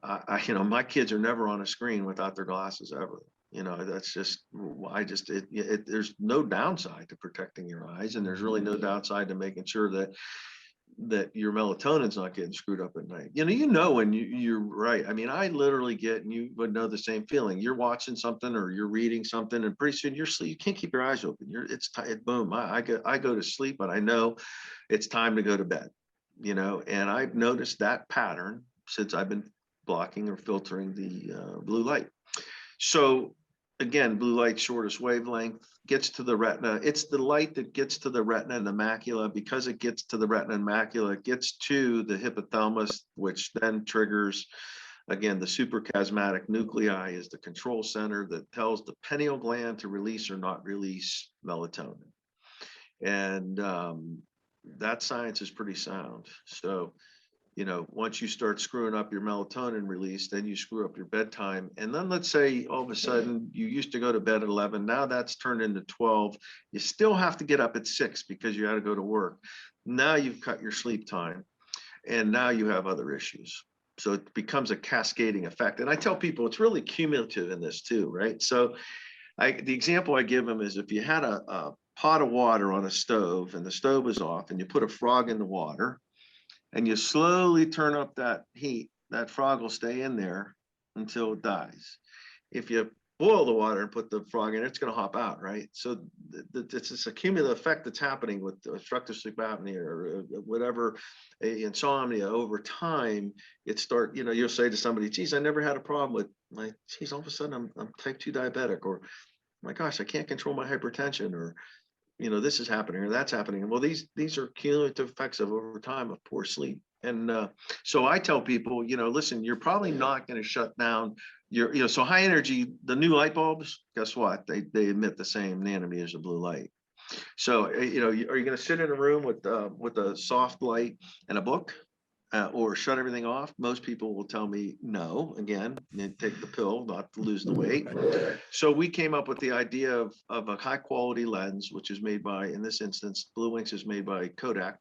my kids are never on a screen without their glasses ever. That's just, there's no downside to protecting your eyes, and there's really no downside to making sure that your melatonin's not getting screwed up at night. When you're right. I mean, I literally get, and you would know the same feeling. You're watching something or you're reading something, and pretty soon you're asleep. You can't keep your eyes open. It's tight. Boom. I go to sleep, but I know it's time to go to bed. And I've noticed that pattern since I've been blocking or filtering the blue light. So again, blue light, shortest wavelength, gets to the retina. It's the light that gets to the retina and the macula. Because it gets to the retina and macula, it gets to the hypothalamus, which then triggers, again, the suprachiasmatic nuclei is the control center that tells the pineal gland to release or not release melatonin. And that science is pretty sound. So, once you start screwing up your melatonin release, then you screw up your bedtime. And then let's say all of a sudden you used to go to bed at 11. Now that's turned into 12. You still have to get up at 6 because you got to go to work. Now you've cut your sleep time, and now you have other issues. So it becomes a cascading effect. And I tell people it's really cumulative in this too, right? So the example I give them is, if you had a pot of water on a stove and the stove is off, and you put a frog in the water, and you slowly turn up that heat, that frog will stay in there until it dies. If you boil the water and put the frog in, it's going to hop out, right? So it's this cumulative effect that's happening with obstructive sleep apnea or whatever, insomnia over time. You'll say to somebody, geez, I never had a problem with geez, all of a sudden I'm type 2 diabetic, or my gosh, I can't control my hypertension, or this is happening or that's happening. Well, these are cumulative effects of over time of poor sleep. And so I tell people, listen, you're probably not going to shut down so high energy, the new light bulbs, guess what? They emit the same nanometers of blue light. So, are you going to sit in a room with a soft light and a book, or shut everything off? Most people will tell me no. Again, take the pill, not to lose the weight. So we came up with the idea of a high quality lens, which is made by, in this instance, BluWinx is made by Kodak.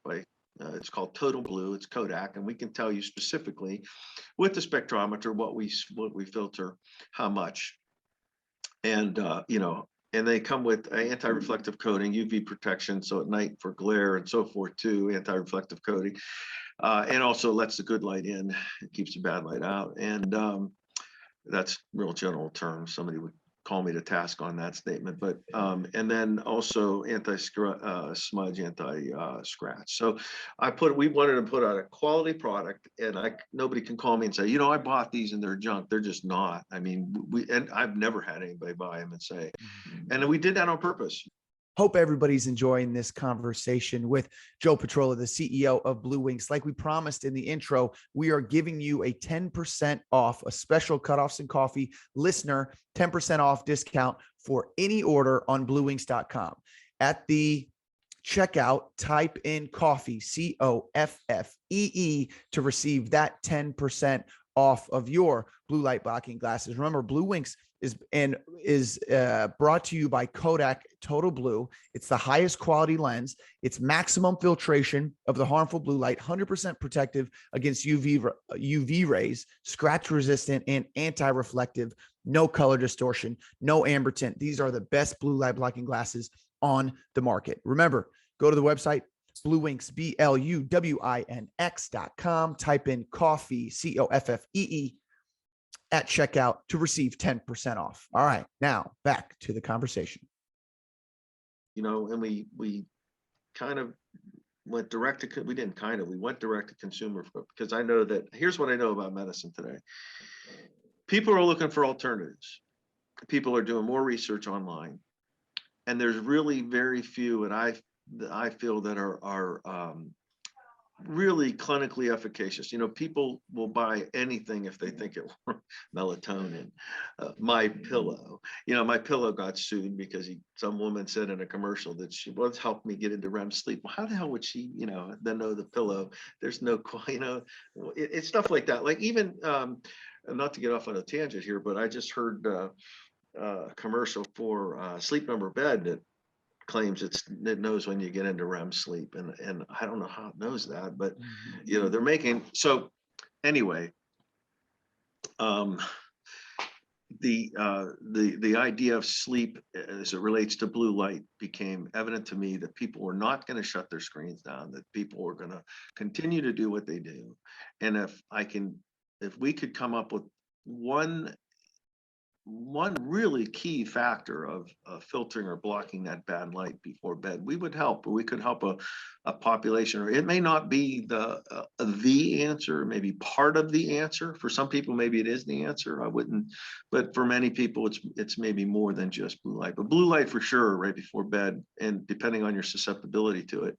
It's called Total Blue. It's Kodak, and we can tell you specifically with the spectrometer what we filter, how much, and and they come with anti-reflective coating, UV protection, so at night for glare and so forth too, anti-reflective coating, and also lets the good light in, it keeps the bad light out, and that's real general terms. Somebody would call me to task on that statement, but and then also anti-smudge, anti-scratch. So we wanted to put out a quality product, and nobody can call me and say, I bought these and they're junk. They're just not. I mean, and I've never had anybody buy them and say, and we did that on purpose. Hope everybody's enjoying this conversation with Joe Petrolla, the CEO of BluWinx. Like we promised in the intro, we are giving you a 10% off, a special Cutoffs and Coffee listener 10% off discount for any order on BluWinx.com. At the checkout, type in coffee, COFFEE, to receive that 10% off of your blue light blocking glasses. Remember, BluWinx is brought to you by Kodak Total Blue. It's the highest quality lens. It's maximum filtration of the harmful blue light, 100% protective against UV rays, scratch resistant and anti-reflective, no color distortion, no amber tint. These are the best blue light blocking glasses on the market. Remember, go to the website, BluWinx, BluWinx.com, type in coffee, COFFEE, at checkout to receive 10% off. All right, now back to the conversation. And we kind of went direct to, we went direct to consumer, because I know that, here's what I know about medicine today. People are looking for alternatives. People are doing more research online, and there's really very few, and I feel that are really clinically efficacious. People will buy anything if they think it melatonin, my pillow. My pillow got sued because some woman said in a commercial that she once helped me get into REM sleep. Well, how the hell would she, then know the pillow? There's no, it's stuff like that. Like even, not to get off on a tangent here, but I just heard a commercial for Sleep Number Bed that claims it knows when you get into REM sleep, and I don't know how it knows that, but they're making, so anyway, the idea of sleep as it relates to blue light became evident to me, that people were not going to shut their screens down, that people were going to continue to do what they do. And if we could come up with one really key factor of filtering or blocking that bad light before bed, we would help, or we could help a population, or it may not be the answer, maybe part of the answer. For some people, maybe it is the answer. I wouldn't, but for many people, it's maybe more than just blue light. But blue light for sure, right before bed, and depending on your susceptibility to it,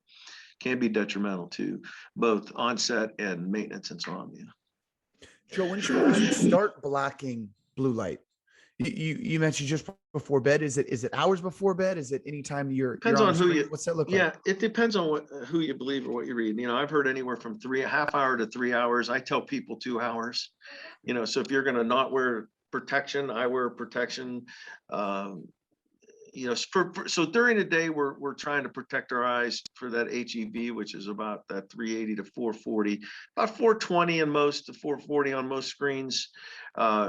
can be detrimental to both onset and maintenance insomnia. Joe, when should we start blocking blue light? You mentioned just before bed. Is it hours before bed? Is it any time depends on who you, what's that look like? Yeah, it depends on who you believe or what you read. I've heard anywhere from half hour to 3 hours. I tell people 2 hours. So if you're going to not wear protection, I wear protection. So during the day, we're trying to protect our eyes for that HEV, which is about that 380 to 440, about 420 in most, to 440 on most screens,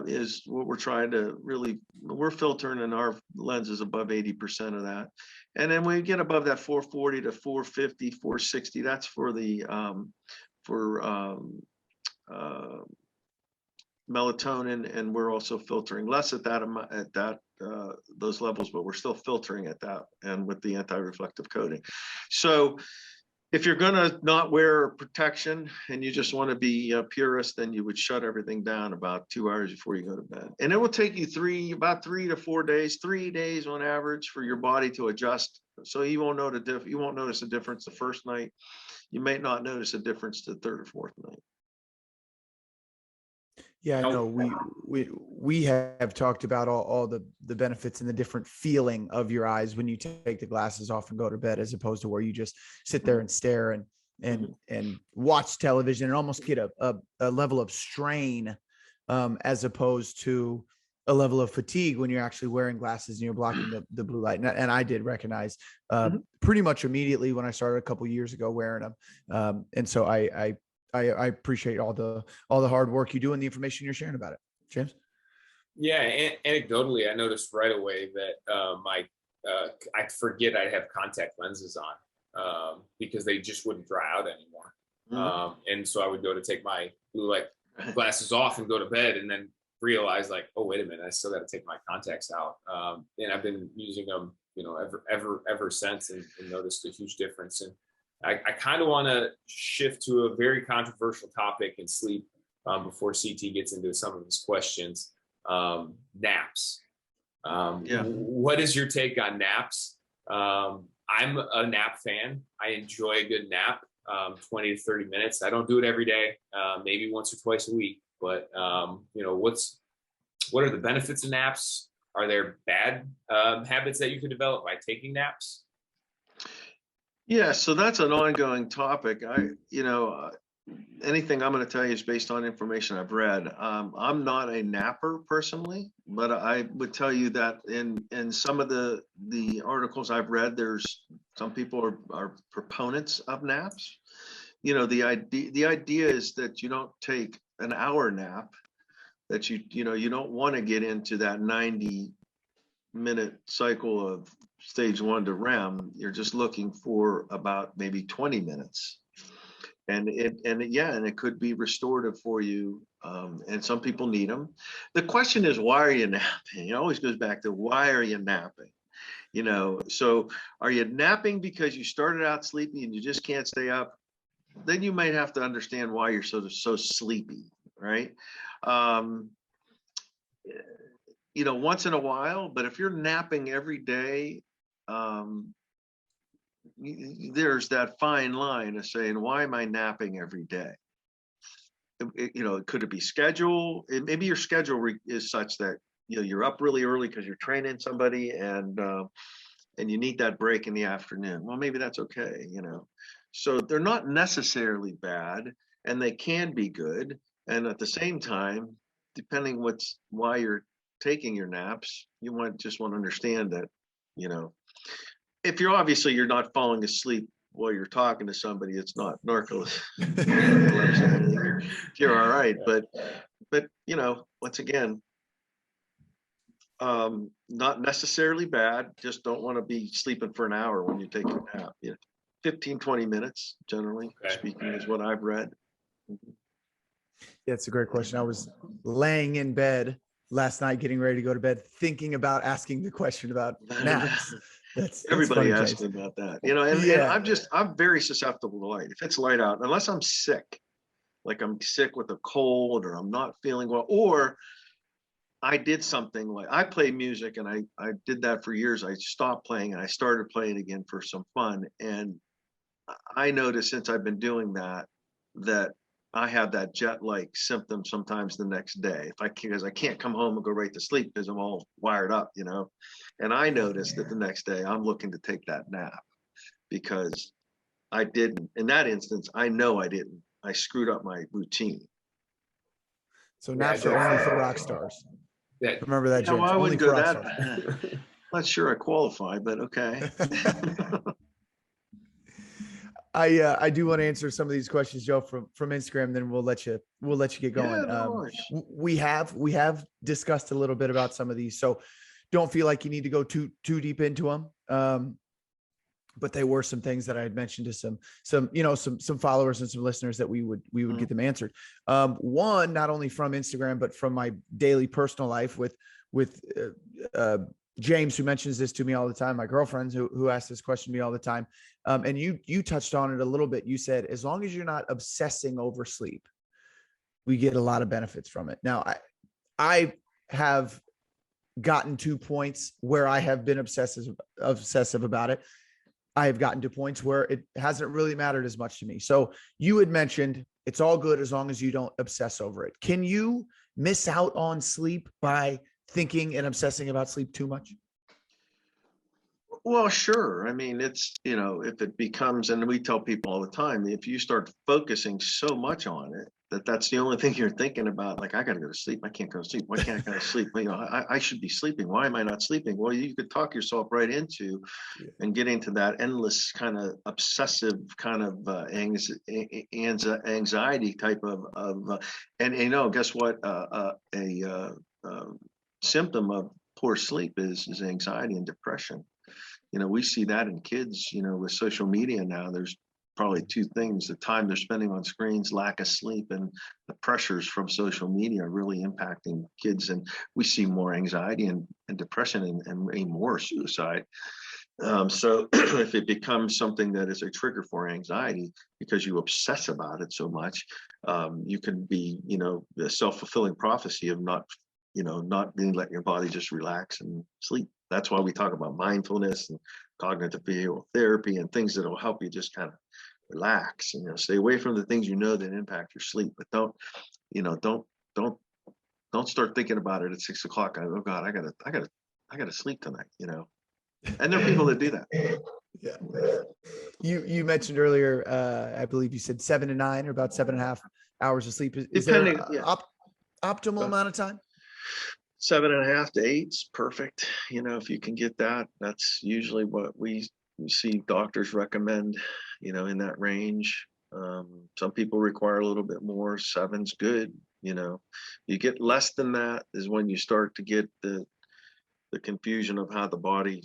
is what we're trying to really, we're filtering, and our lens is above 80% of that. And then when we get above that 440 to 450, 460, that's for the melatonin, and we're also filtering less at those levels, but we're still filtering at that, and with the anti-reflective coating. So if you're going to not wear protection and you just want to be a purist, then you would shut everything down about 2 hours before you go to bed. And it will take you about 3 to 4 days, 3 days on average, for your body to adjust. So you won't know you won't notice a difference the first night. You may not notice a difference the third or fourth night. Yeah, I know we have talked about all the benefits and the different feeling of your eyes when you take the glasses off and go to bed, as opposed to where you just sit there and stare and watch television and almost get a level of strain, as opposed to a level of fatigue when you're actually wearing glasses and you're blocking the blue light. And I did recognize pretty much immediately when I started a couple years ago wearing them. And so I appreciate all the hard work you do and the information you're sharing about it, James. Yeah, anecdotally, I noticed right away that I forget I have contact lenses on because they just wouldn't dry out anymore. And so I would go to take my blue light glasses off and go to bed, and then realize like, oh, wait a minute, I still got to take my contacts out. And I've been using them, ever since, and noticed a huge difference. And I kind of want to shift to a very controversial topic in sleep before CT gets into some of his questions. Naps. What is your take on naps? I'm a nap fan. I enjoy a good nap, 20 to 30 minutes. I don't do it every day, maybe once or twice a week. But what are the benefits of naps? Are there bad habits that you could develop by taking naps? Yeah, so that's an ongoing topic. Anything I'm going to tell you is based on information I've read. I'm not a napper personally, but I would tell you that in some of the articles I've read, there's some people are proponents of naps. The idea is that you don't take an hour nap, that you don't want to get into that 90-minute cycle of stage 1 to REM. You're just looking for about maybe 20 minutes. And it could be restorative for you. And some people need them. The question is, why are you napping? It always goes back to, why are you napping? So are you napping because you started out sleepy and you just can't stay up? Then you might have to understand why you're so sleepy, right? Once in a while, but if you're napping every day, there's that fine line of saying, why am I napping every day? Could it be schedule? Maybe your schedule is such that you're up really early because you're training somebody, and you need that break in the afternoon. Well, maybe that's okay. So they're not necessarily bad, and they can be good. And at the same time, depending why you're taking your naps, you just want to understand that, if you're not falling asleep while you're talking to somebody, it's not narcolepsy. You're all right. But once again, not necessarily bad. Just don't want to be sleeping for an hour when you take your nap. 15, 20 minutes, generally speaking, is what I've read. Yeah, it's a great question. I was laying in bed last night, getting ready to go to bed, thinking about asking the question about naps. That's Everybody funny, asks me about that, and I'm very susceptible to light. If it's light out, unless I'm sick, like I'm sick with a cold, or I'm not feeling well, or I did something like, I play music, and I did that for years. I stopped playing and I started playing again for some fun. And I noticed since I've been doing that I have that jet-like symptom sometimes the next day, because I can't come home and go right to sleep because I'm all wired up, And I noticed that the next day I'm looking to take that nap, because I didn't. In that instance, I know I didn't. I screwed up my routine. So naps are only for rock stars. Yeah. Remember that, James. I only wouldn't for go rock that. stars. Not sure I qualify, but okay. I do want to answer some of these questions, Joe, from Instagram. Then we'll let you get going. Yeah, no worries. We have discussed a little bit about some of these, so don't feel like you need to go too deep into them. but they were some things that I had mentioned to some followers and some listeners that we would get them answered. One, not only from Instagram, but from my daily personal life with James, who mentions this to me all the time, my girlfriends who ask this question to me all the time. And you touched on it a little bit. You said, as long as you're not obsessing over sleep, we get a lot of benefits from it. Now, I have gotten to points where I have been obsessive about it. I have gotten to points where it hasn't really mattered as much to me. So you had mentioned it's all good as long as you don't obsess over it. Can you miss out on sleep by thinking and obsessing about sleep too much? Well, sure. I mean, it's, if it becomes, and we tell people all the time, if you start focusing so much on it, that's the only thing you're thinking about. Like, I got to go to sleep. I can't go to sleep. Why can't I go to sleep? I should be sleeping. Why am I not sleeping? Well, you could talk yourself right into and get into that endless kind of obsessive kind of anxiety type of and guess what? A symptom of poor sleep is anxiety and depression. We see that in kids, with social media now. There's probably two things: the time they're spending on screens, lack of sleep, and the pressures from social media are really impacting kids. And we see more anxiety and depression and more suicide. So if it becomes something that is a trigger for anxiety because you obsess about it so much, you can be, the self-fulfilling prophecy of not being letting your body just relax and sleep. That's why we talk about mindfulness and cognitive behavioral therapy and things that will help you just kind of relax. Stay away from the things that impact your sleep. But don't start thinking about it at 6 o'clock. Oh God, I gotta sleep tonight. And there are people that do that. Yeah. You mentioned earlier, I believe you said 7 to 9, or about 7.5 hours of sleep. Is there an optimal amount of time? 7.5 to 8 is perfect. If you can get that, that's usually what we see doctors recommend, in that range. Some people require a little bit more. 7's good. You get less than that is when you start to get the confusion of how the body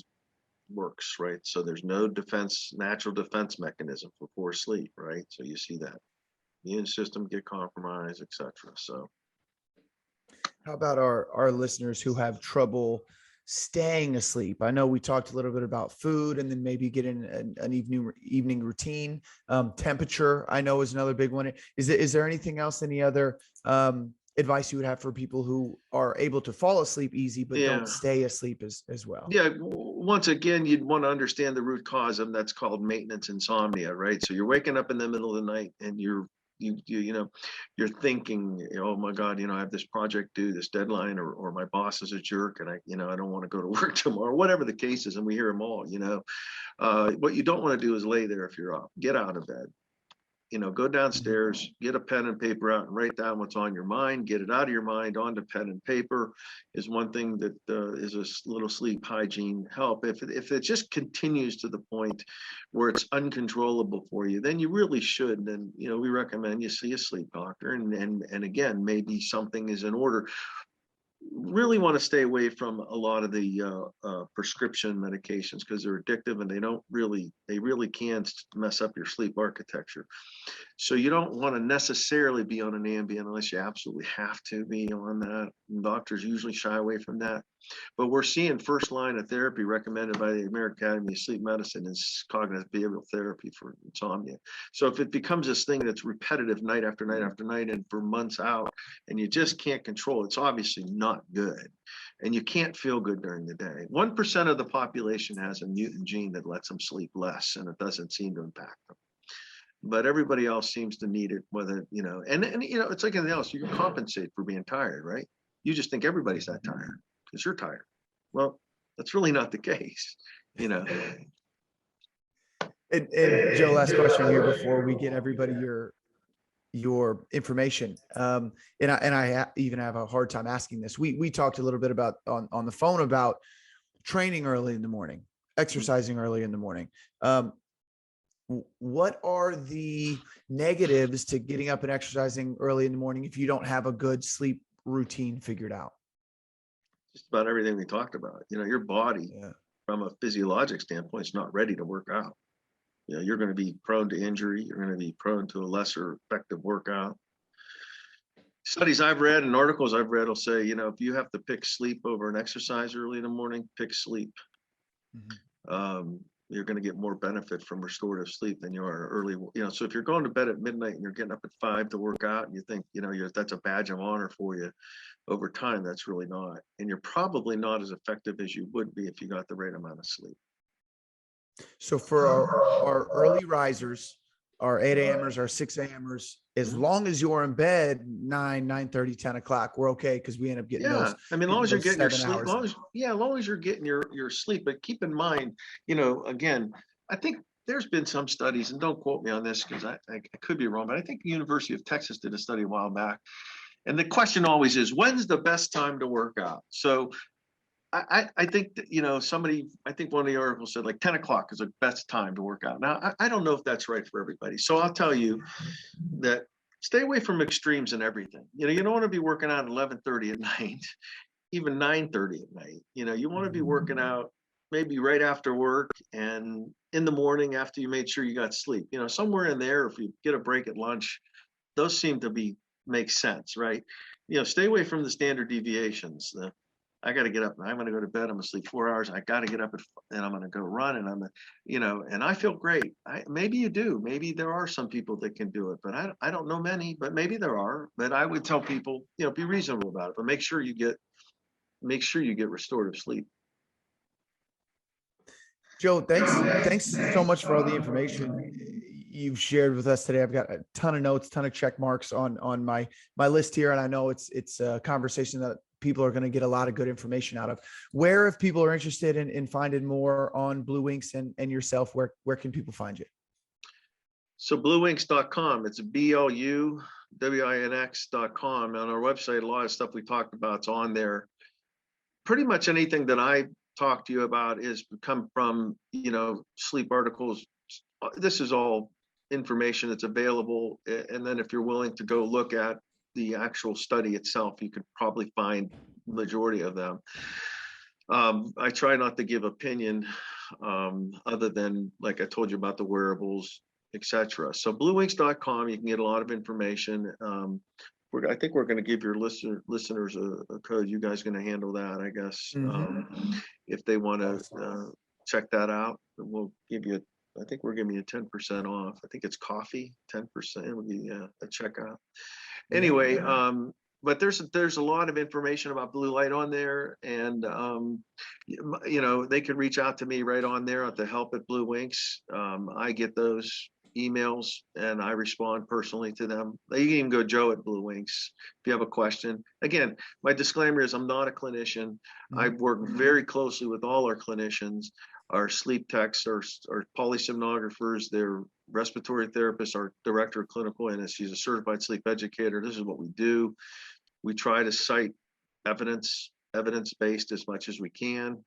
works, right? So there's no natural defense mechanism for poor sleep, right? So you see that immune system get compromised, etc. So how about our listeners who have trouble staying asleep? I know we talked a little bit about food, and then maybe get in an evening routine. Temperature, I know, is another big one. Is there anything else, any other advice you would have for people who are able to fall asleep easy, but don't stay asleep as well? Yeah. Once again, you'd want to understand the root cause of that's called maintenance insomnia, right? So you're waking up in the middle of the night and you're thinking, oh my God, I have this project due, this deadline, or my boss is a jerk, and I don't want to go to work tomorrow, whatever the case is. And we hear them all. What you don't want to do is lay there if you're up. Get out of bed. Go downstairs, get a pen and paper out and write down what's on your mind. Get it out of your mind onto pen and paper is one thing that is a little sleep hygiene help. If it just continues to the point where it's uncontrollable for you, then you really should. And we recommend you see a sleep doctor. And again, maybe something is in order. Really want to stay away from a lot of the prescription medications because they're addictive and they really can mess up your sleep architecture. So you don't want to necessarily be on an Ambien unless you absolutely have to be on that. And doctors usually shy away from that. But we're seeing first line of therapy recommended by the American Academy of Sleep Medicine is cognitive behavioral therapy for insomnia. So if it becomes this thing that's repetitive night after night after night and for months out, and you just can't control it, it's obviously not good. And you can't feel good during the day. 1% of the population has a mutant gene that lets them sleep less, and it doesn't seem to impact them. But everybody else seems to need it, whether, and it's like anything else. You can compensate for being tired, right? You just think everybody's that tired because you're tired. Well, that's really not the case, And Joe, last question here before we get everybody your information. And I even have a hard time asking this. We talked a little bit about on the phone about training early in the morning, exercising early in the morning. What are the negatives to getting up and exercising early in the morning if you don't have a good sleep routine figured out? Just about everything we talked about. Your body from a physiologic standpoint, is not ready to work out. You know, you're going to be prone to injury. You're going to be prone to a lesser effective workout. Studies I've read and articles I've read will say, you know, if you have to pick sleep over an exercise early in the morning, pick sleep. You're going to get more benefit from restorative sleep than you are early. You know, so if you're going to bed at midnight and you're getting up at 5 to work out, and you think, you know, that's a badge of honor for you, over time, that's really not. And you're probably not as effective as you would be if you got the right amount of sleep. So for our early risers, our 8 a.m.ers, our 6 a.m.ers, as long as you're in bed 9, 9:30, 10 o'clock, we're okay, because we end up getting those. I mean, as long as you're getting your 7 sleep, hours. as long as you're getting your sleep. But keep in mind, you know, again, I think there's been some studies, and don't quote me on this because I could be wrong, but I think the University of Texas did a study a while back. And the question always is, when's the best time to work out? So I think that, you know, I think one of the articles said like 10 o'clock is the best time to work out. Now, I don't know if that's right for everybody. So I'll tell you that stay away from extremes in everything. You know, you don't want to be working out at 11:30 at night, even 9:30 at night. You know, you want to be working out maybe right after work and in the morning after you made sure you got sleep. You know, somewhere in there, if you get a break at lunch, those seem to make sense, right? You know, stay away from the standard deviations. I got to get up and I'm going to go to bed. I'm going to sleep 4 hours. I got to get up and I'm going to go run, and you know, and I feel great. Maybe you do. Maybe there are some people that can do it, but I don't know many, but maybe there are. But I would tell people, you know, be reasonable about it, but make sure you get restorative sleep. Joe, thanks so much for all the information you've shared with us today. I've got a ton of notes, ton of check marks on my list here, and I know it's a conversation that people are going to get a lot of good information out of. Where, if people are interested in finding more on BluWinx and yourself, where can people find you? So BluWinx.com, it's BluWinx.com. On our website, a lot of stuff we talked about is on there. Pretty much anything that I talk to you about is come from, you know, sleep articles. This is all information that's available. And then if you're willing to go look at the actual study itself, you could probably find majority of them. I try not to give opinion other than, like I told you, about the wearables, etc. So BluWinx.com, you can get a lot of information. I think we're going to give your listeners a code. You guys going to handle that, I guess. If they want to check that out, we'll give you, I think we're giving you 10% off. I think it's coffee, 10%. We'll give you a checkout. Anyway, but there's a lot of information about blue light on there, and you know, they could reach out to me right on there at the help at BluWinx. I get those emails and I respond personally to them. You can even go Joe at BluWinx if you have a question. Again, my disclaimer is I'm not a clinician. I work very closely with all our clinicians, our sleep techs, our polysomnographers, their respiratory therapists, our director of clinical anesthesia, a certified sleep educator. This is what we do. We try to cite evidence-based as much as we can.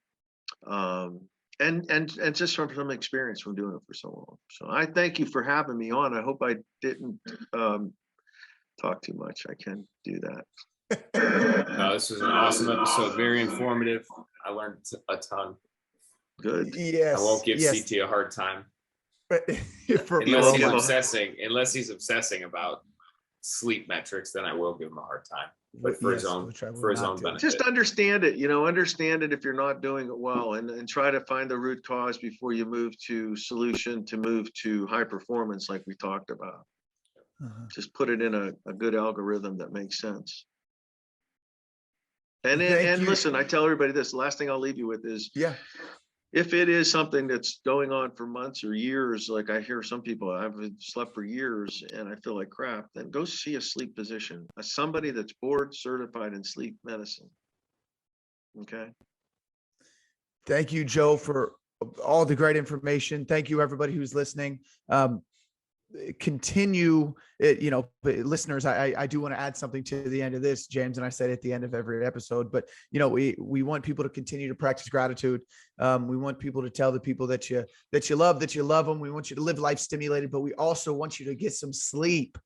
And just from some experience from doing it for so long. So I thank you for having me on. I hope I didn't talk too much. I can do that. No, this was an awesome episode. Very informative. I learned a ton. Good. Yes. I won't give CT a hard time. Unless he's obsessing about sleep metrics, then I will give him a hard time. But for his own benefit. Just understand it, understand it if you're not doing it well, and try to find the root cause before you move to solution, to move to high performance like we talked about. Just put it in a good algorithm that makes sense. And listen, I tell everybody this, the last thing I'll leave you with is, if it is something that's going on for months or years, like I hear some people, I've slept for years and I feel like crap, then go see a sleep physician, somebody that's board certified in sleep medicine. Okay. Thank you, Joe, for all the great information. Thank you, everybody who's listening. Continue it, listeners, I do want to add something to the end of this, James, and I said at the end of every episode, but we want people to continue to practice gratitude. We want people to tell the people that you love them. We want you to live life stimulated, but we also want you to get some sleep.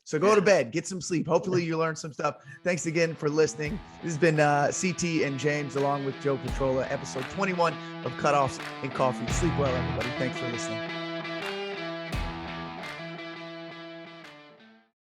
So go to bed, get some sleep. Hopefully you learned some stuff. Thanks again for listening. This has been CT and James along with Joe Petrolla, episode 21 of Cutoffs and Coffee. Sleep well, everybody. Thanks for listening.